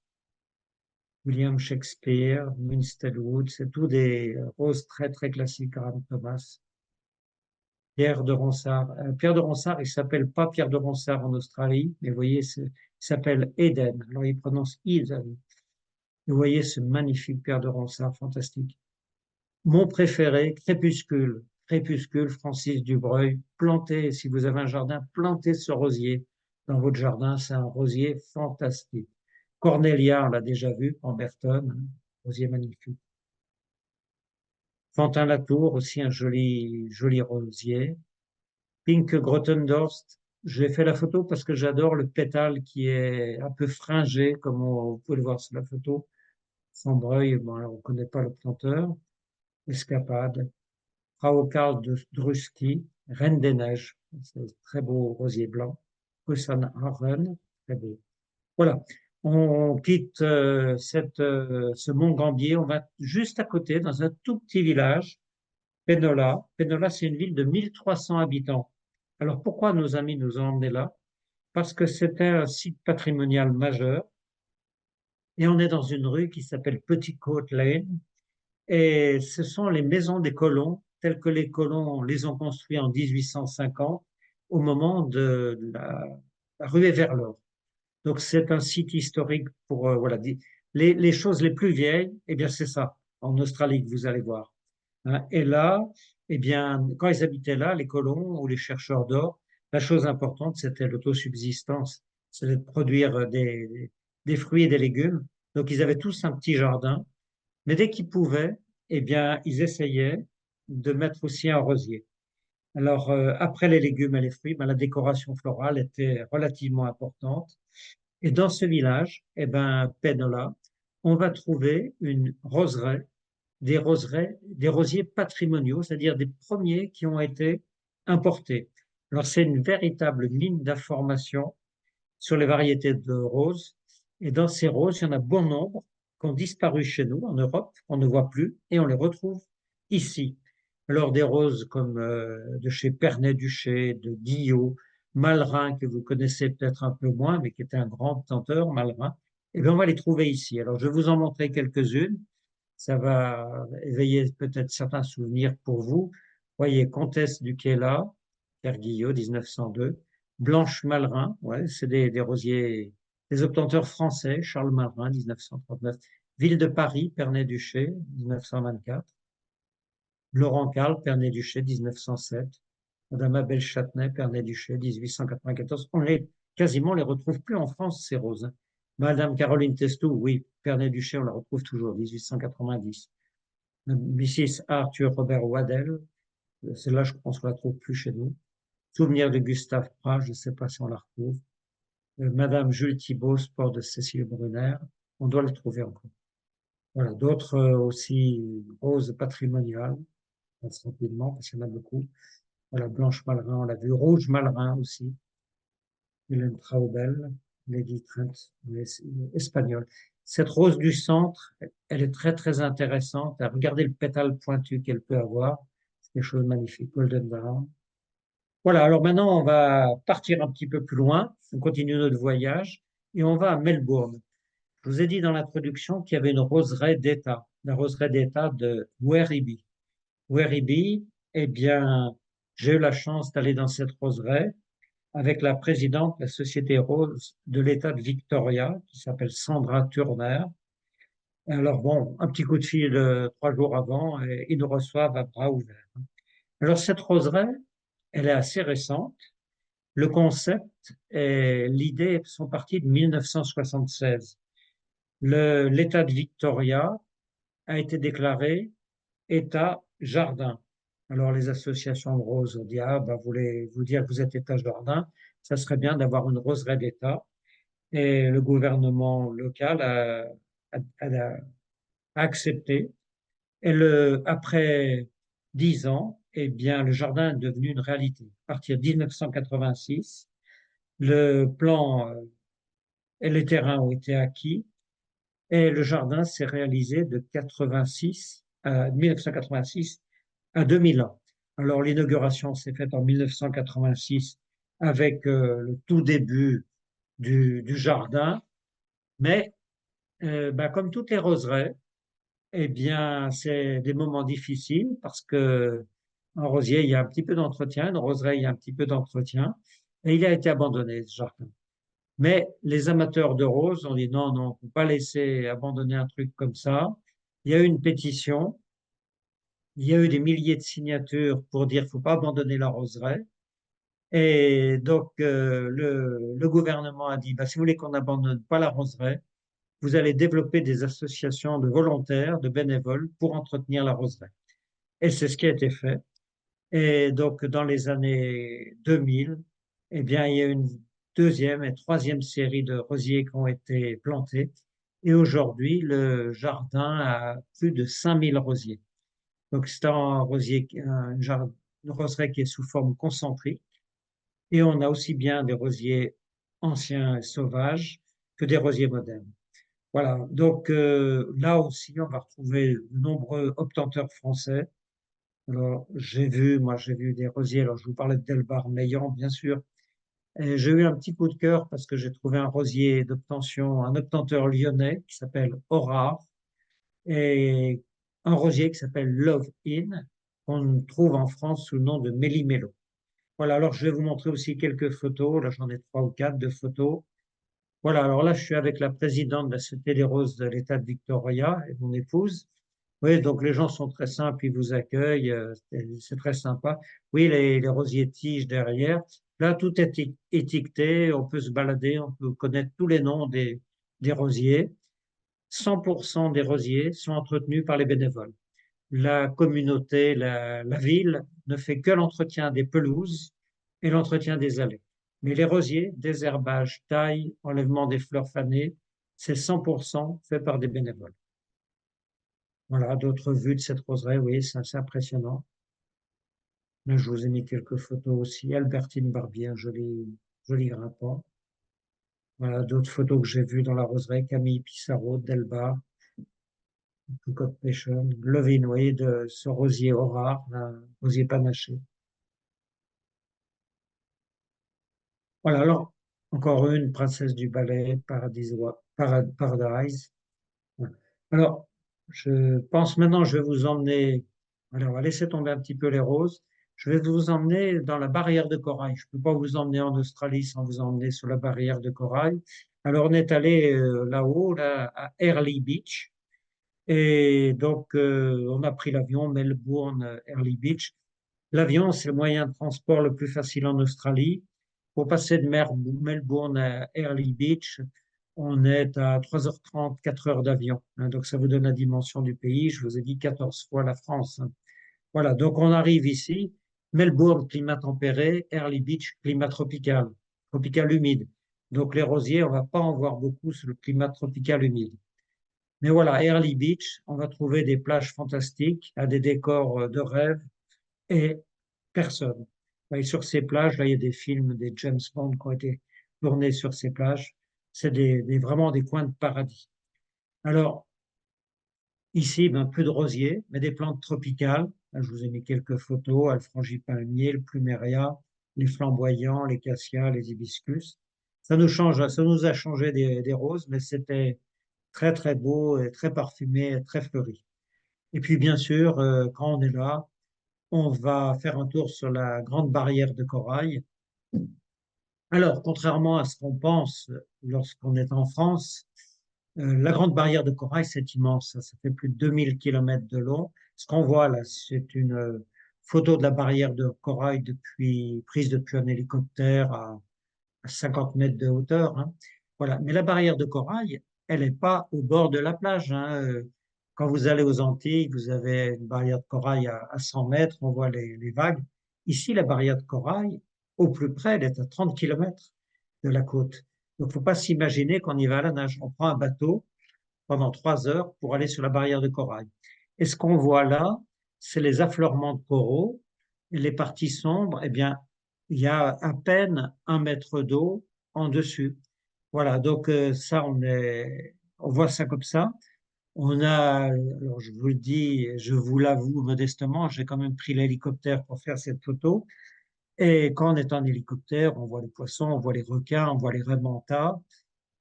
William Shakespeare, Winstead Wood, c'est tous des roses très, très classiques, Graham Thomas. Pierre de Ronsard. Pierre de Ronsard, il s'appelle pas Pierre de Ronsard en Australie, mais vous voyez, il s'appelle Eden. Alors, il prononce Eden. Vous voyez ce magnifique Pierre de Ronsard, fantastique. Mon préféré, Crépuscule. Crépuscule, Francis Dubreuil. Plantez, si vous avez un jardin, plantez ce rosier dans votre jardin. C'est un rosier fantastique. Cornelia, on l'a déjà vu, Pemberton, hein, rosier magnifique. Fantin-Latour, aussi un joli, joli rosier. Pink Grotendorst, j'ai fait la photo parce que j'adore le pétale qui est un peu fringé, comme vous pouvez le voir sur la photo. Sambreuil, bon, alors on ne connaît pas le planteur. Escapade. Frau Karl de Druski, Reine des Neiges, c'est très beau rosier blanc. Hussenhaaren, très beau. Voilà, on quitte ce mont Gambier, on va juste à côté, dans un tout petit village, Penola. Penola, c'est une ville de 1300 habitants. Alors pourquoi nos amis nous ont emmenés là? Parce que c'était un site patrimonial majeur et on est dans une rue qui s'appelle Petticoat Lane et ce sont les maisons des colons telles que les colons les ont construites en 1850 au moment de la ruée vers l'or. Donc c'est un site historique pour voilà les choses les plus vieilles. Eh bien c'est ça en Australie que vous allez voir. Hein. Et là, eh bien quand ils habitaient là, les colons ou les chercheurs d'or, la chose importante c'était l'autosubsistance, c'était de produire des fruits et des légumes. Donc ils avaient tous un petit jardin, mais dès qu'ils pouvaient, eh bien ils essayaient de mettre aussi un rosier. Alors, après les légumes et les fruits, ben, la décoration florale était relativement importante. Et dans ce village, eh ben, Penola, on va trouver une roseraie des rosiers patrimoniaux, c'est-à-dire des premiers qui ont été importés. Alors, c'est une véritable mine d'informations sur les variétés de roses. Et dans ces roses, il y en a bon nombre qui ont disparu chez nous, en Europe, on ne voit plus, et on les retrouve ici. Alors, des roses comme de chez Pernay-Duché, de Guillot, Malrun, que vous connaissez peut-être un peu moins, mais qui était un grand planteur, Malrun, et bien, on va les trouver ici. Alors, je vais vous en montrer quelques-unes. Ça va éveiller peut-être certains souvenirs pour vous. Voyez, Comtesse du Quéla, Pierre Guillot, 1902. Blanche Malrun, ouais, c'est des rosiers, des obtenteurs français, Charles Malrun, 1939. Ville de Paris, Pernay-Duché, 1924. Laurent Carle, Pernay-Duché, 1907. Madame Abel Châtenay, Pernay-Duché, 1894. Quasiment, on les retrouve plus en France, ces roses. Madame Caroline Testou, oui, Pernay-Duché, on la retrouve toujours, 1890. Mrs. Arthur Robert Waddell, celle-là, je pense qu'on la trouve plus chez nous. Souvenir de Gustave Prat, je ne sais pas si on la retrouve. Madame Jules Thibault, sport de Cécile Brunner, on doit le trouver encore. Voilà, d'autres aussi roses patrimoniales, rapidement, parce qu'il y en a beaucoup. Voilà, Blanche Malrun, on l'a vu. Rouge Malrun aussi. Hélène Traubel, Lady Trent, espagnole. Cette rose du centre, elle est très, très intéressante. Regardez le pétale pointu qu'elle peut avoir. C'est quelque chose de magnifique. Golden Brown. Voilà, alors maintenant, on va partir un petit peu plus loin. On continue notre voyage et on va à Melbourne. Je vous ai dit dans l'introduction qu'il y avait une roseraie d'État, la roseraie d'État de Werribee. Werribee, eh bien, j'ai eu la chance d'aller dans cette roseraie avec la présidente de la Société Rose de l'État de Victoria, qui s'appelle Sandra Turner. Alors bon, un petit coup de fil 3 jours avant, et ils nous reçoivent à bras ouverts. Alors cette roseraie, elle est assez récente. Le concept et l'idée sont partis de 1976. L'État de Victoria a été déclaré État jardin. Alors les associations de roses ont dit, ah, bah, vous voulez vous dire que vous êtes État jardin, ça serait bien d'avoir une roseraie d'État. Et le gouvernement local a accepté. Et après 10 ans, eh bien, le jardin est devenu une réalité. À partir de 1986, le plan et les terrains ont été acquis et le jardin s'est réalisé de 1986 à 2001. Alors l'inauguration s'est faite en 1986 avec le tout début du jardin, mais bah, comme toutes les roseraies, eh bien c'est des moments difficiles parce que en rosier il y a un petit peu d'entretien, en roseraie il y a un petit peu d'entretien, et il a été abandonné ce jardin. Mais les amateurs de roses ont dit non, non, on ne peut pas laisser abandonner un truc comme ça. Il y a eu une pétition, il y a eu des milliers de signatures pour dire qu'il ne faut pas abandonner la roseraie. Et donc le gouvernement a dit, bah, si vous voulez qu'on n'abandonne pas la roseraie, vous allez développer des associations de volontaires, de bénévoles pour entretenir la roseraie. Et c'est ce qui a été fait. Et donc, dans les années 2000, eh bien, il y a une deuxième et troisième série de rosiers qui ont été plantés. Et aujourd'hui, le jardin a plus de 5000 rosiers. Donc, c'est un rosier, une roseraie qui est sous forme concentrique. Et on a aussi bien des rosiers anciens et sauvages que des rosiers modernes. Voilà. Donc, là aussi, on va retrouver de nombreux obtenteurs français. Alors, j'ai vu des rosiers. Alors, je vous parlais de Delbar Meillan, bien sûr. Et j'ai eu un petit coup de cœur parce que j'ai trouvé un rosier d'obtention, un obtenteur lyonnais qui s'appelle Aurore et un rosier qui s'appelle Love In, qu'on trouve en France sous le nom de Méli-Mélo. Voilà, alors je vais vous montrer aussi quelques photos. Là, j'en ai 3 ou 4 de photos. Voilà, alors là, je suis avec la présidente de la Société des Roses de l'État de Victoria et mon épouse. Oui, donc les gens sont très simples, ils vous accueillent, c'est très sympa. Oui, les rosiers tiges derrière. Là, tout est étiqueté, on peut se balader, on peut connaître tous les noms des rosiers. 100% des rosiers sont entretenus par les bénévoles. La communauté, la ville ne fait que l'entretien des pelouses et l'entretien des allées. Mais les rosiers, désherbage, taille, enlèvement des fleurs fanées, c'est 100% fait par des bénévoles. Voilà, d'autres vues de cette roseraie, oui, c'est assez impressionnant. Là, je vous ai mis quelques photos aussi. Albertine Barbier, un joli grimpant. Voilà, d'autres photos que j'ai vues dans la roseraie. Camille Pissarro, Delbar, Cocotte Pêcheur, Lovin, vous voyez, de ce rosier au rare, un rosier panaché. Voilà, alors, encore une, Princesse du Ballet, Paradise. Voilà. Alors, je pense maintenant, je vais vous emmener, alors, on va laisser tomber un petit peu les roses. Je vais vous emmener dans la barrière de corail. Je ne peux pas vous emmener en Australie sans vous emmener sur la barrière de corail. Alors, on est allé là-haut, là, à Early Beach. Et donc, on a pris l'avion Melbourne, Early Beach. L'avion, c'est le moyen de transport le plus facile en Australie. Pour passer de Melbourne à Early Beach, on est à 3h30, 4 heures d'avion. Hein. Donc, ça vous donne la dimension du pays. Je vous ai dit 14 fois la France. Hein. Voilà, donc on arrive ici. Melbourne, climat tempéré. Early Beach, climat tropical, tropical humide. Donc, les rosiers, on va pas en voir beaucoup sur le climat tropical humide. Mais voilà, Early Beach, on va trouver des plages fantastiques, à des décors de rêve et personne. Et sur ces plages, là, il y a des films, des James Bond qui ont été tournés sur ces plages. C'est vraiment des coins de paradis. Alors, ici, ben, peu de rosiers, mais des plantes tropicales. Là, je vous ai mis quelques photos, alfrangipalmier, le pluméria, les flamboyants, les cassias, les hibiscus. Ça nous a changé des roses, mais c'était très, très beau et très parfumé, et très fleuri. Et puis, bien sûr, quand on est là, on va faire un tour sur la grande barrière de corail. Alors, contrairement à ce qu'on pense lorsqu'on est en France, la grande barrière de corail, c'est immense. Ça fait plus de 2000 kilomètres de long. Ce qu'on voit là, c'est une photo de la barrière de corail prise depuis un hélicoptère à 50 mètres de hauteur. Hein. Voilà. Mais la barrière de corail, elle n'est pas au bord de la plage. Hein. Quand vous allez aux Antilles, vous avez une barrière de corail à 100 mètres, on voit les vagues. Ici, la barrière de corail, au plus près, elle est à 30 kilomètres de la côte. Donc, il ne faut pas s'imaginer qu'on y va à la nage. On prend un bateau pendant 3 heures pour aller sur la barrière de corail. Et ce qu'on voit là, c'est les affleurements de coraux. Et les parties sombres, eh bien, il y a à peine 1 mètre d'eau en dessus. Voilà, donc ça, on voit ça comme ça. On a, alors je vous le dis, je vous l'avoue modestement, j'ai quand même pris l'hélicoptère pour faire cette photo. Et quand on est en hélicoptère, on voit les poissons, on voit les requins, on voit les raies mantas.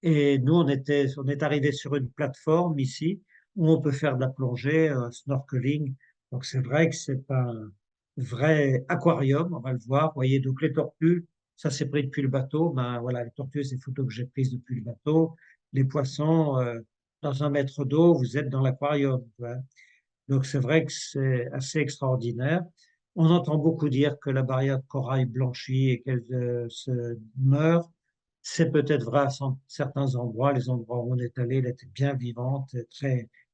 Et nous, on est arrivé sur une plateforme ici où on peut faire de la plongée, snorkeling. Donc c'est vrai que c'est un vrai aquarium, on va le voir. Vous voyez, donc les tortues, ça c'est pris depuis le bateau. Ben voilà, les tortues, c'est des photos que j'ai prises depuis le bateau. Les poissons, dans 1 mètre d'eau, vous êtes dans l'aquarium. Ouais. Donc c'est vrai que c'est assez extraordinaire. On entend beaucoup dire que la barrière de corail blanchit et qu'elle se meurt. C'est peut-être vrai à certains endroits. Les endroits où on est allé, elle était bien vivante,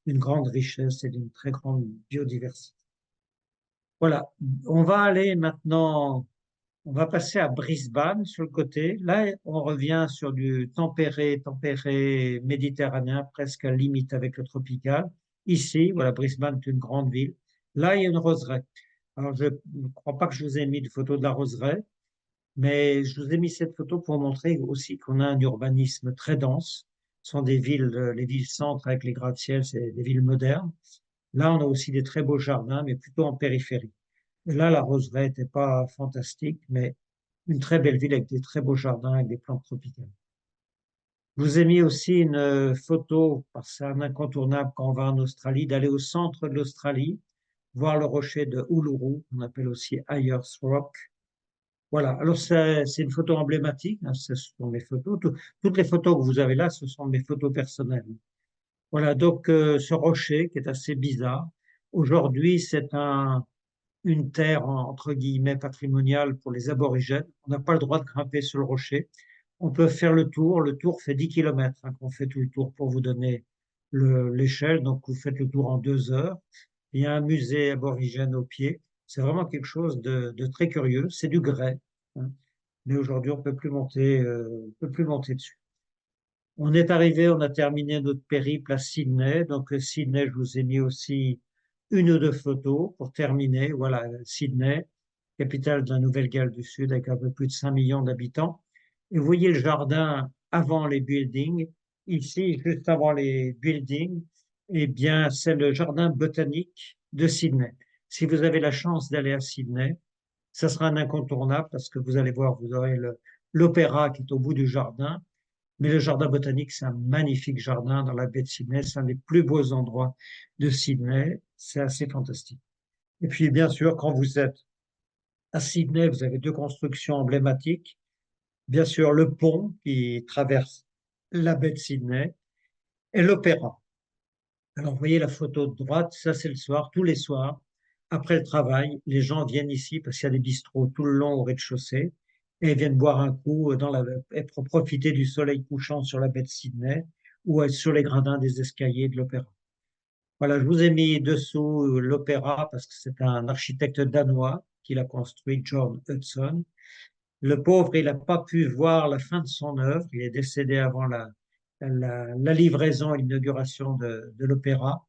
une grande richesse et d'une très grande biodiversité. Voilà, on va aller maintenant, on va passer à Brisbane sur le côté. Là, on revient sur du tempéré méditerranéen, presque à la limite avec le tropical. Ici, voilà, Brisbane est une grande ville. Là, il y a une roseraie. Alors, je ne crois pas que je vous ai mis de photo de la roseraie, mais je vous ai mis cette photo pour montrer aussi qu'on a un urbanisme très dense. Ce sont des villes, les villes-centres avec les gratte-ciel, c'est des villes modernes. Là, on a aussi des très beaux jardins, mais plutôt en périphérie. Et là, la roseraie n'était pas fantastique, mais une très belle ville avec des très beaux jardins, avec des plantes tropicales. Je vous ai mis aussi une photo, parce que c'est un incontournable quand on va en Australie, d'aller au centre de l'Australie, voir le rocher de Uluru, qu'on appelle aussi Ayers Rock. Voilà, alors c'est une photo emblématique, hein, ce sont mes photos. Toutes les photos que vous avez là, ce sont mes photos personnelles. Voilà, donc ce rocher qui est assez bizarre. Aujourd'hui, une terre entre guillemets patrimoniale pour les aborigènes. On n'a pas le droit de grimper sur le rocher. On peut faire le tour. Le tour fait 10 kilomètres. Hein, qu'on fait tout le tour pour vous donner l'échelle. Donc vous faites le tour en 2 heures. Il y a un musée aborigène au pied. C'est vraiment quelque chose de très curieux. C'est du grès. Hein. Mais aujourd'hui, on peut plus monter dessus. On est arrivé, on a terminé notre périple à Sydney. Donc, Sydney, je vous ai mis aussi une ou deux photos pour terminer. Voilà, Sydney, capitale de la Nouvelle-Galles du Sud avec un peu plus de 5 millions d'habitants. Et vous voyez le jardin avant les buildings. Ici, juste avant les buildings, eh bien, c'est le jardin botanique de Sydney. Si vous avez la chance d'aller à Sydney, ça sera un incontournable parce que vous allez voir, vous aurez l'opéra qui est au bout du jardin. Mais le jardin botanique, c'est un magnifique jardin dans la baie de Sydney. C'est un des plus beaux endroits de Sydney. C'est assez fantastique. Et puis, bien sûr, quand vous êtes à Sydney, vous avez deux constructions emblématiques. Bien sûr, le pont qui traverse la baie de Sydney et l'opéra. Alors, vous voyez la photo de droite, ça c'est le soir, tous les soirs. Après le travail, les gens viennent ici parce qu'il y a des bistrots tout le long au rez-de-chaussée et ils viennent boire un coup et pour profiter du soleil couchant sur la baie de Sydney ou sur les gradins des escaliers de l'opéra. Voilà, je vous ai mis dessous l'opéra parce que c'est un architecte danois qui l'a construit, John Hudson. Le pauvre, il n'a pas pu voir la fin de son œuvre. Il est décédé avant la livraison et l'inauguration de l'opéra.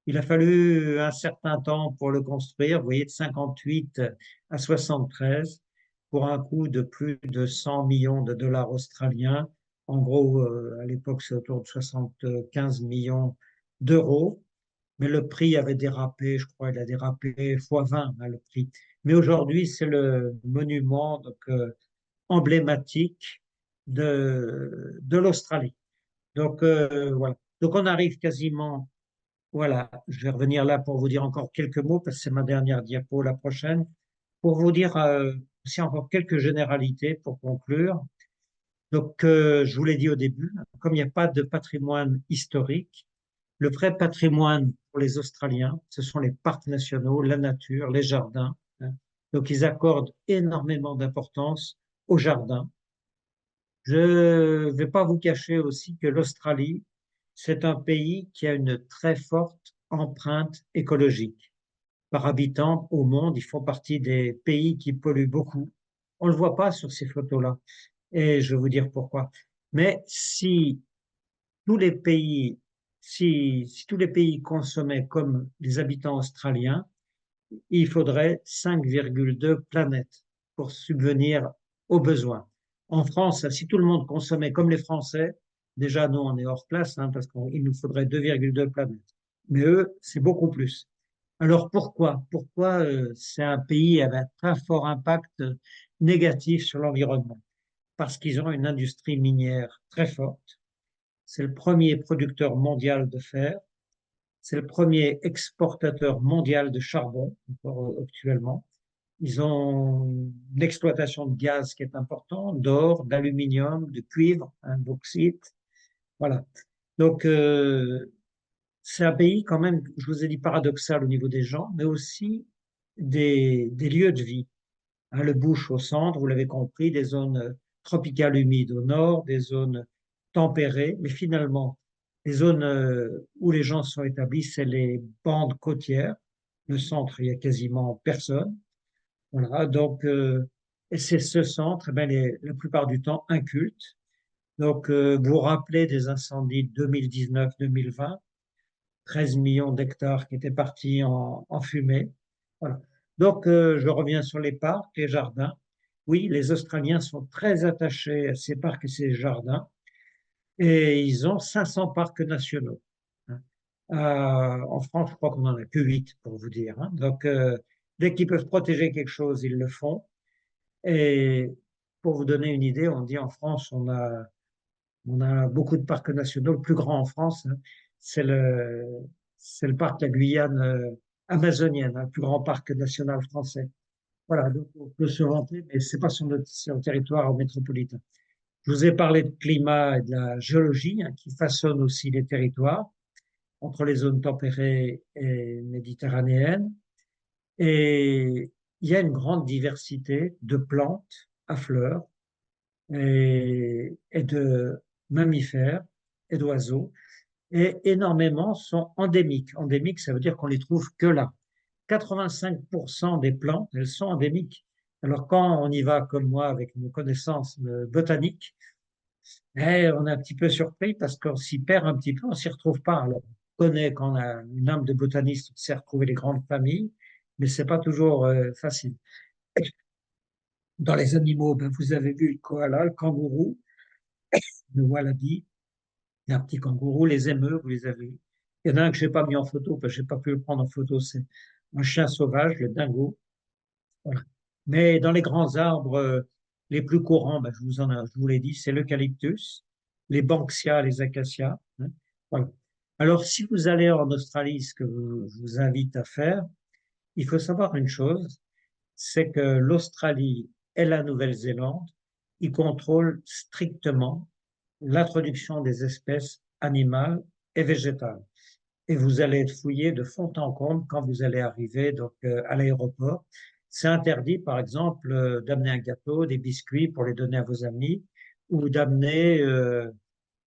Il a fallu un certain temps pour le construire, vous voyez, de 58 à 73, pour un coût de plus de 100 millions de dollars australiens. En gros, à l'époque, c'est autour de 75 millions d'euros. Mais le prix avait dérapé, je crois, il a dérapé fois 20, hein, le prix. Mais aujourd'hui, c'est le monument donc, emblématique de l'Australie. Donc, voilà. Donc, on arrive quasiment voilà, je vais revenir là pour vous dire encore quelques mots, parce que c'est ma dernière diapo, la prochaine, pour vous dire aussi encore quelques généralités pour conclure. Donc, je vous l'ai dit au début, comme il n'y a pas de patrimoine historique, le vrai patrimoine pour les Australiens, ce sont les parcs nationaux, la nature, les jardins, hein. Donc, ils accordent énormément d'importance aux jardins. Je ne vais pas vous cacher aussi que l'Australie, c'est un pays qui a une très forte empreinte écologique. Par habitant au monde, ils font partie des pays qui polluent beaucoup. On ne le voit pas sur ces photos-là. Et je vais vous dire pourquoi. Mais si tous les pays, si tous les pays consommaient comme les habitants australiens, il faudrait 5,2 planètes pour subvenir aux besoins. En France, si tout le monde consommait comme les Français, déjà nous on est hors classe hein, parce qu'il nous faudrait 2,2 planètes. Mais eux, c'est beaucoup plus. Alors pourquoi? Pourquoi c'est un pays avec un très fort impact négatif sur l'environnement? Parce qu'ils ont une industrie minière très forte. C'est le premier producteur mondial de fer. C'est le premier exportateur mondial de charbon, encore actuellement. Ils ont une exploitation de gaz qui est importante, d'or, d'aluminium, de cuivre, hein, bauxite. Voilà. Donc, c'est un pays quand même, je vous ai dit, paradoxal au niveau des gens, mais aussi des lieux de vie. Hein, le bush au centre, vous l'avez compris, des zones tropicales humides au nord, des zones tempérées, mais finalement, les zones où les gens sont établis, c'est les bandes côtières. Le centre, il y a quasiment personne. Voilà, donc, et c'est ce centre, eh ben, la plupart du temps, inculte. Donc, vous vous rappelez des incendies de 2019-2020, 13 millions d'hectares qui étaient partis en fumée. Voilà. Donc, je reviens sur les parcs, les jardins. Oui, les Australiens sont très attachés à ces parcs et ces jardins et ils ont 500 parcs nationaux, hein. En France, je crois qu'on n'en a que 8 pour vous dire, hein. Donc, dès qu'ils peuvent protéger quelque chose, ils le font. Et pour vous donner une idée, on dit en France, on a beaucoup de parcs nationaux. Le plus grand en France, hein, c'est le, c'est le parc de la Guyane amazonienne, hein, le plus grand parc national français. Voilà, donc on peut se vanter, mais c'est pas sur le territoire métropolitain. Je vous ai parlé de climat et de la géologie, hein, qui façonnent aussi les territoires entre les zones tempérées et méditerranéennes. Et il y a une grande diversité de plantes à fleurs et de mammifères et d'oiseaux. Et énormément sont endémiques. Endémiques, ça veut dire qu'on les trouve que là. 85% des plantes, elles sont endémiques. Alors quand on y va comme moi avec nos connaissances botaniques, Et on est un petit peu surpris parce qu'on s'y perd un petit peu, on s'y retrouve pas. Alors, on connaît quand on a une âme de botaniste, on sait retrouver les grandes familles, mais c'est pas toujours facile. Dans les animaux, ben, vous avez vu le koala, le kangourou, le wallaby, il y a un petit kangourou, les émeus, vous les avez vus. Il y en a un que j'ai pas mis en photo, parce que j'ai pas pu le prendre en photo, c'est un chien sauvage, le dingo. Voilà. Mais dans les grands arbres les plus courants, ben, je vous l'ai dit, c'est l'eucalyptus, les banksia, les acacias, hein. Voilà. Alors, si vous allez en Australie, ce que je vous invite à faire, il faut savoir une chose, c'est que l'Australie et la Nouvelle-Zélande, ils contrôlent strictement l'introduction des espèces animales et végétales. Et vous allez être fouillé de fond en comble quand vous allez arriver donc, à l'aéroport. C'est interdit, par exemple, d'amener un gâteau, des biscuits pour les donner à vos amis, ou d'amener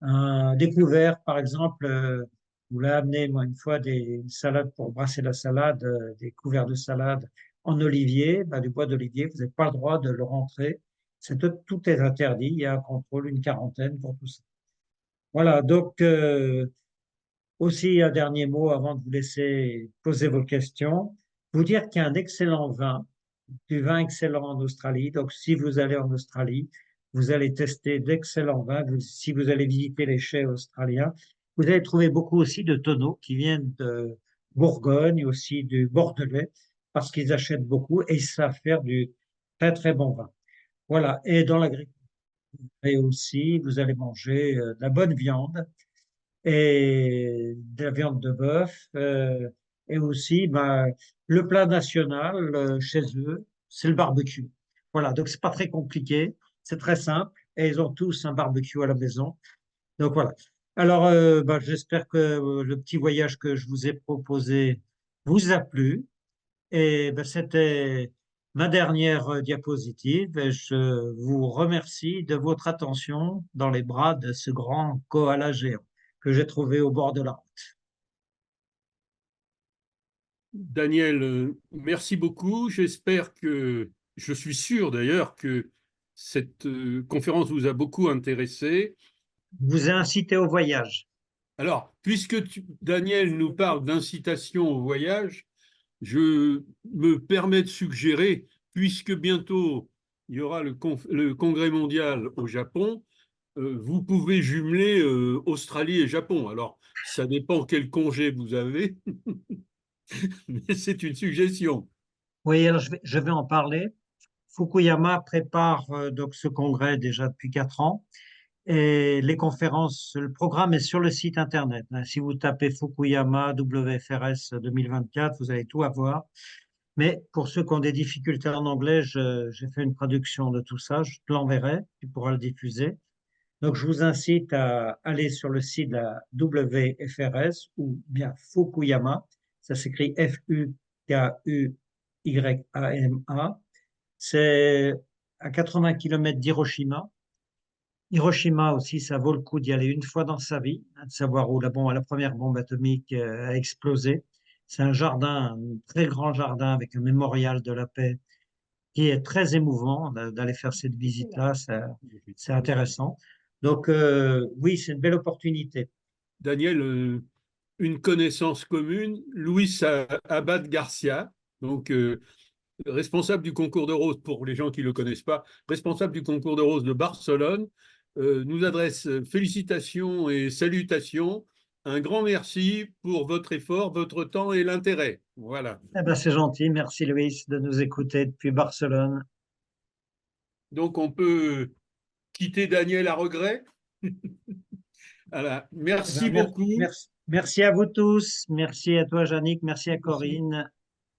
un découvert, par exemple. Vous l'avez amené, moi, une fois, une salade pour brasser la salade, des couverts de salade en olivier, ben, du bois d'olivier. Vous n'avez pas le droit de le rentrer. Tout est interdit. Il y a un contrôle, une quarantaine pour tout ça. Voilà, donc aussi un dernier mot avant de vous laisser poser vos questions. Vous dire qu'il y a un excellent vin, du vin excellent en Australie. Donc si vous allez en Australie, vous allez tester d'excellents vins. Si vous allez visiter les chais australiens, vous allez trouver beaucoup aussi de tonneaux qui viennent de Bourgogne, aussi du Bordelais, parce qu'ils achètent beaucoup et ils savent faire du très très bon vin. Voilà. Et dans l'agriculture aussi, vous allez manger de la bonne viande et de la viande de bœuf. Et aussi, ben, le plat national chez eux, c'est le barbecue. Voilà, donc c'est pas très compliqué, c'est très simple, et ils ont tous un barbecue à la maison. Donc voilà. Alors, ben, j'espère que le petit voyage que je vous ai proposé vous a plu. Et ben, c'était ma dernière diapositive. Et je vous remercie de votre attention dans les bras de ce grand koala géant que j'ai trouvé au bord de la route. Daniel, merci beaucoup. J'espère que, je suis sûr d'ailleurs que cette conférence vous a beaucoup intéressé. Je vous ai incité au voyage. Alors, puisque Daniel nous parle d'incitation au voyage, je me permets de suggérer, puisque bientôt il y aura le congrès mondial au Japon, vous pouvez jumeler Australie et Japon. Alors, ça dépend quel congé vous avez, mais c'est une suggestion. Oui, alors je vais en parler. Fukuyama prépare donc ce congrès déjà depuis 4 ans et les conférences, le programme est sur le site internet, hein. Si vous tapez Fukuyama WFRS 2024, vous allez tout avoir. Mais pour ceux qui ont des difficultés en anglais, j'ai fait une traduction de tout ça. Je te l'enverrai, tu pourras le diffuser. Donc, je vous incite à aller sur le site de la WFRS ou bien Fukuyama. Ça s'écrit Fukuyama. C'est à 80 km d'Hiroshima. Hiroshima aussi, ça vaut le coup d'y aller une fois dans sa vie, hein, de savoir où la première bombe atomique a explosé. C'est un jardin, un très grand jardin avec un mémorial de la paix qui est très émouvant d'aller faire cette visite-là. C'est intéressant. Donc, oui, c'est une belle opportunité. Daniel, une connaissance commune, Luis Abad Garcia, donc responsable du concours de rose, pour les gens qui ne le connaissent pas, responsable du concours de rose de Barcelone, nous adresse félicitations et salutations. Un grand merci pour votre effort, votre temps et l'intérêt. Voilà. Eh ben, c'est gentil. Merci, Louis, de nous écouter depuis Barcelone. Donc on peut quitter Daniel à regret. Voilà. Eh ben, Merci beaucoup. merci à vous tous. Merci à toi, Yannick. Merci à Merci. Corinne.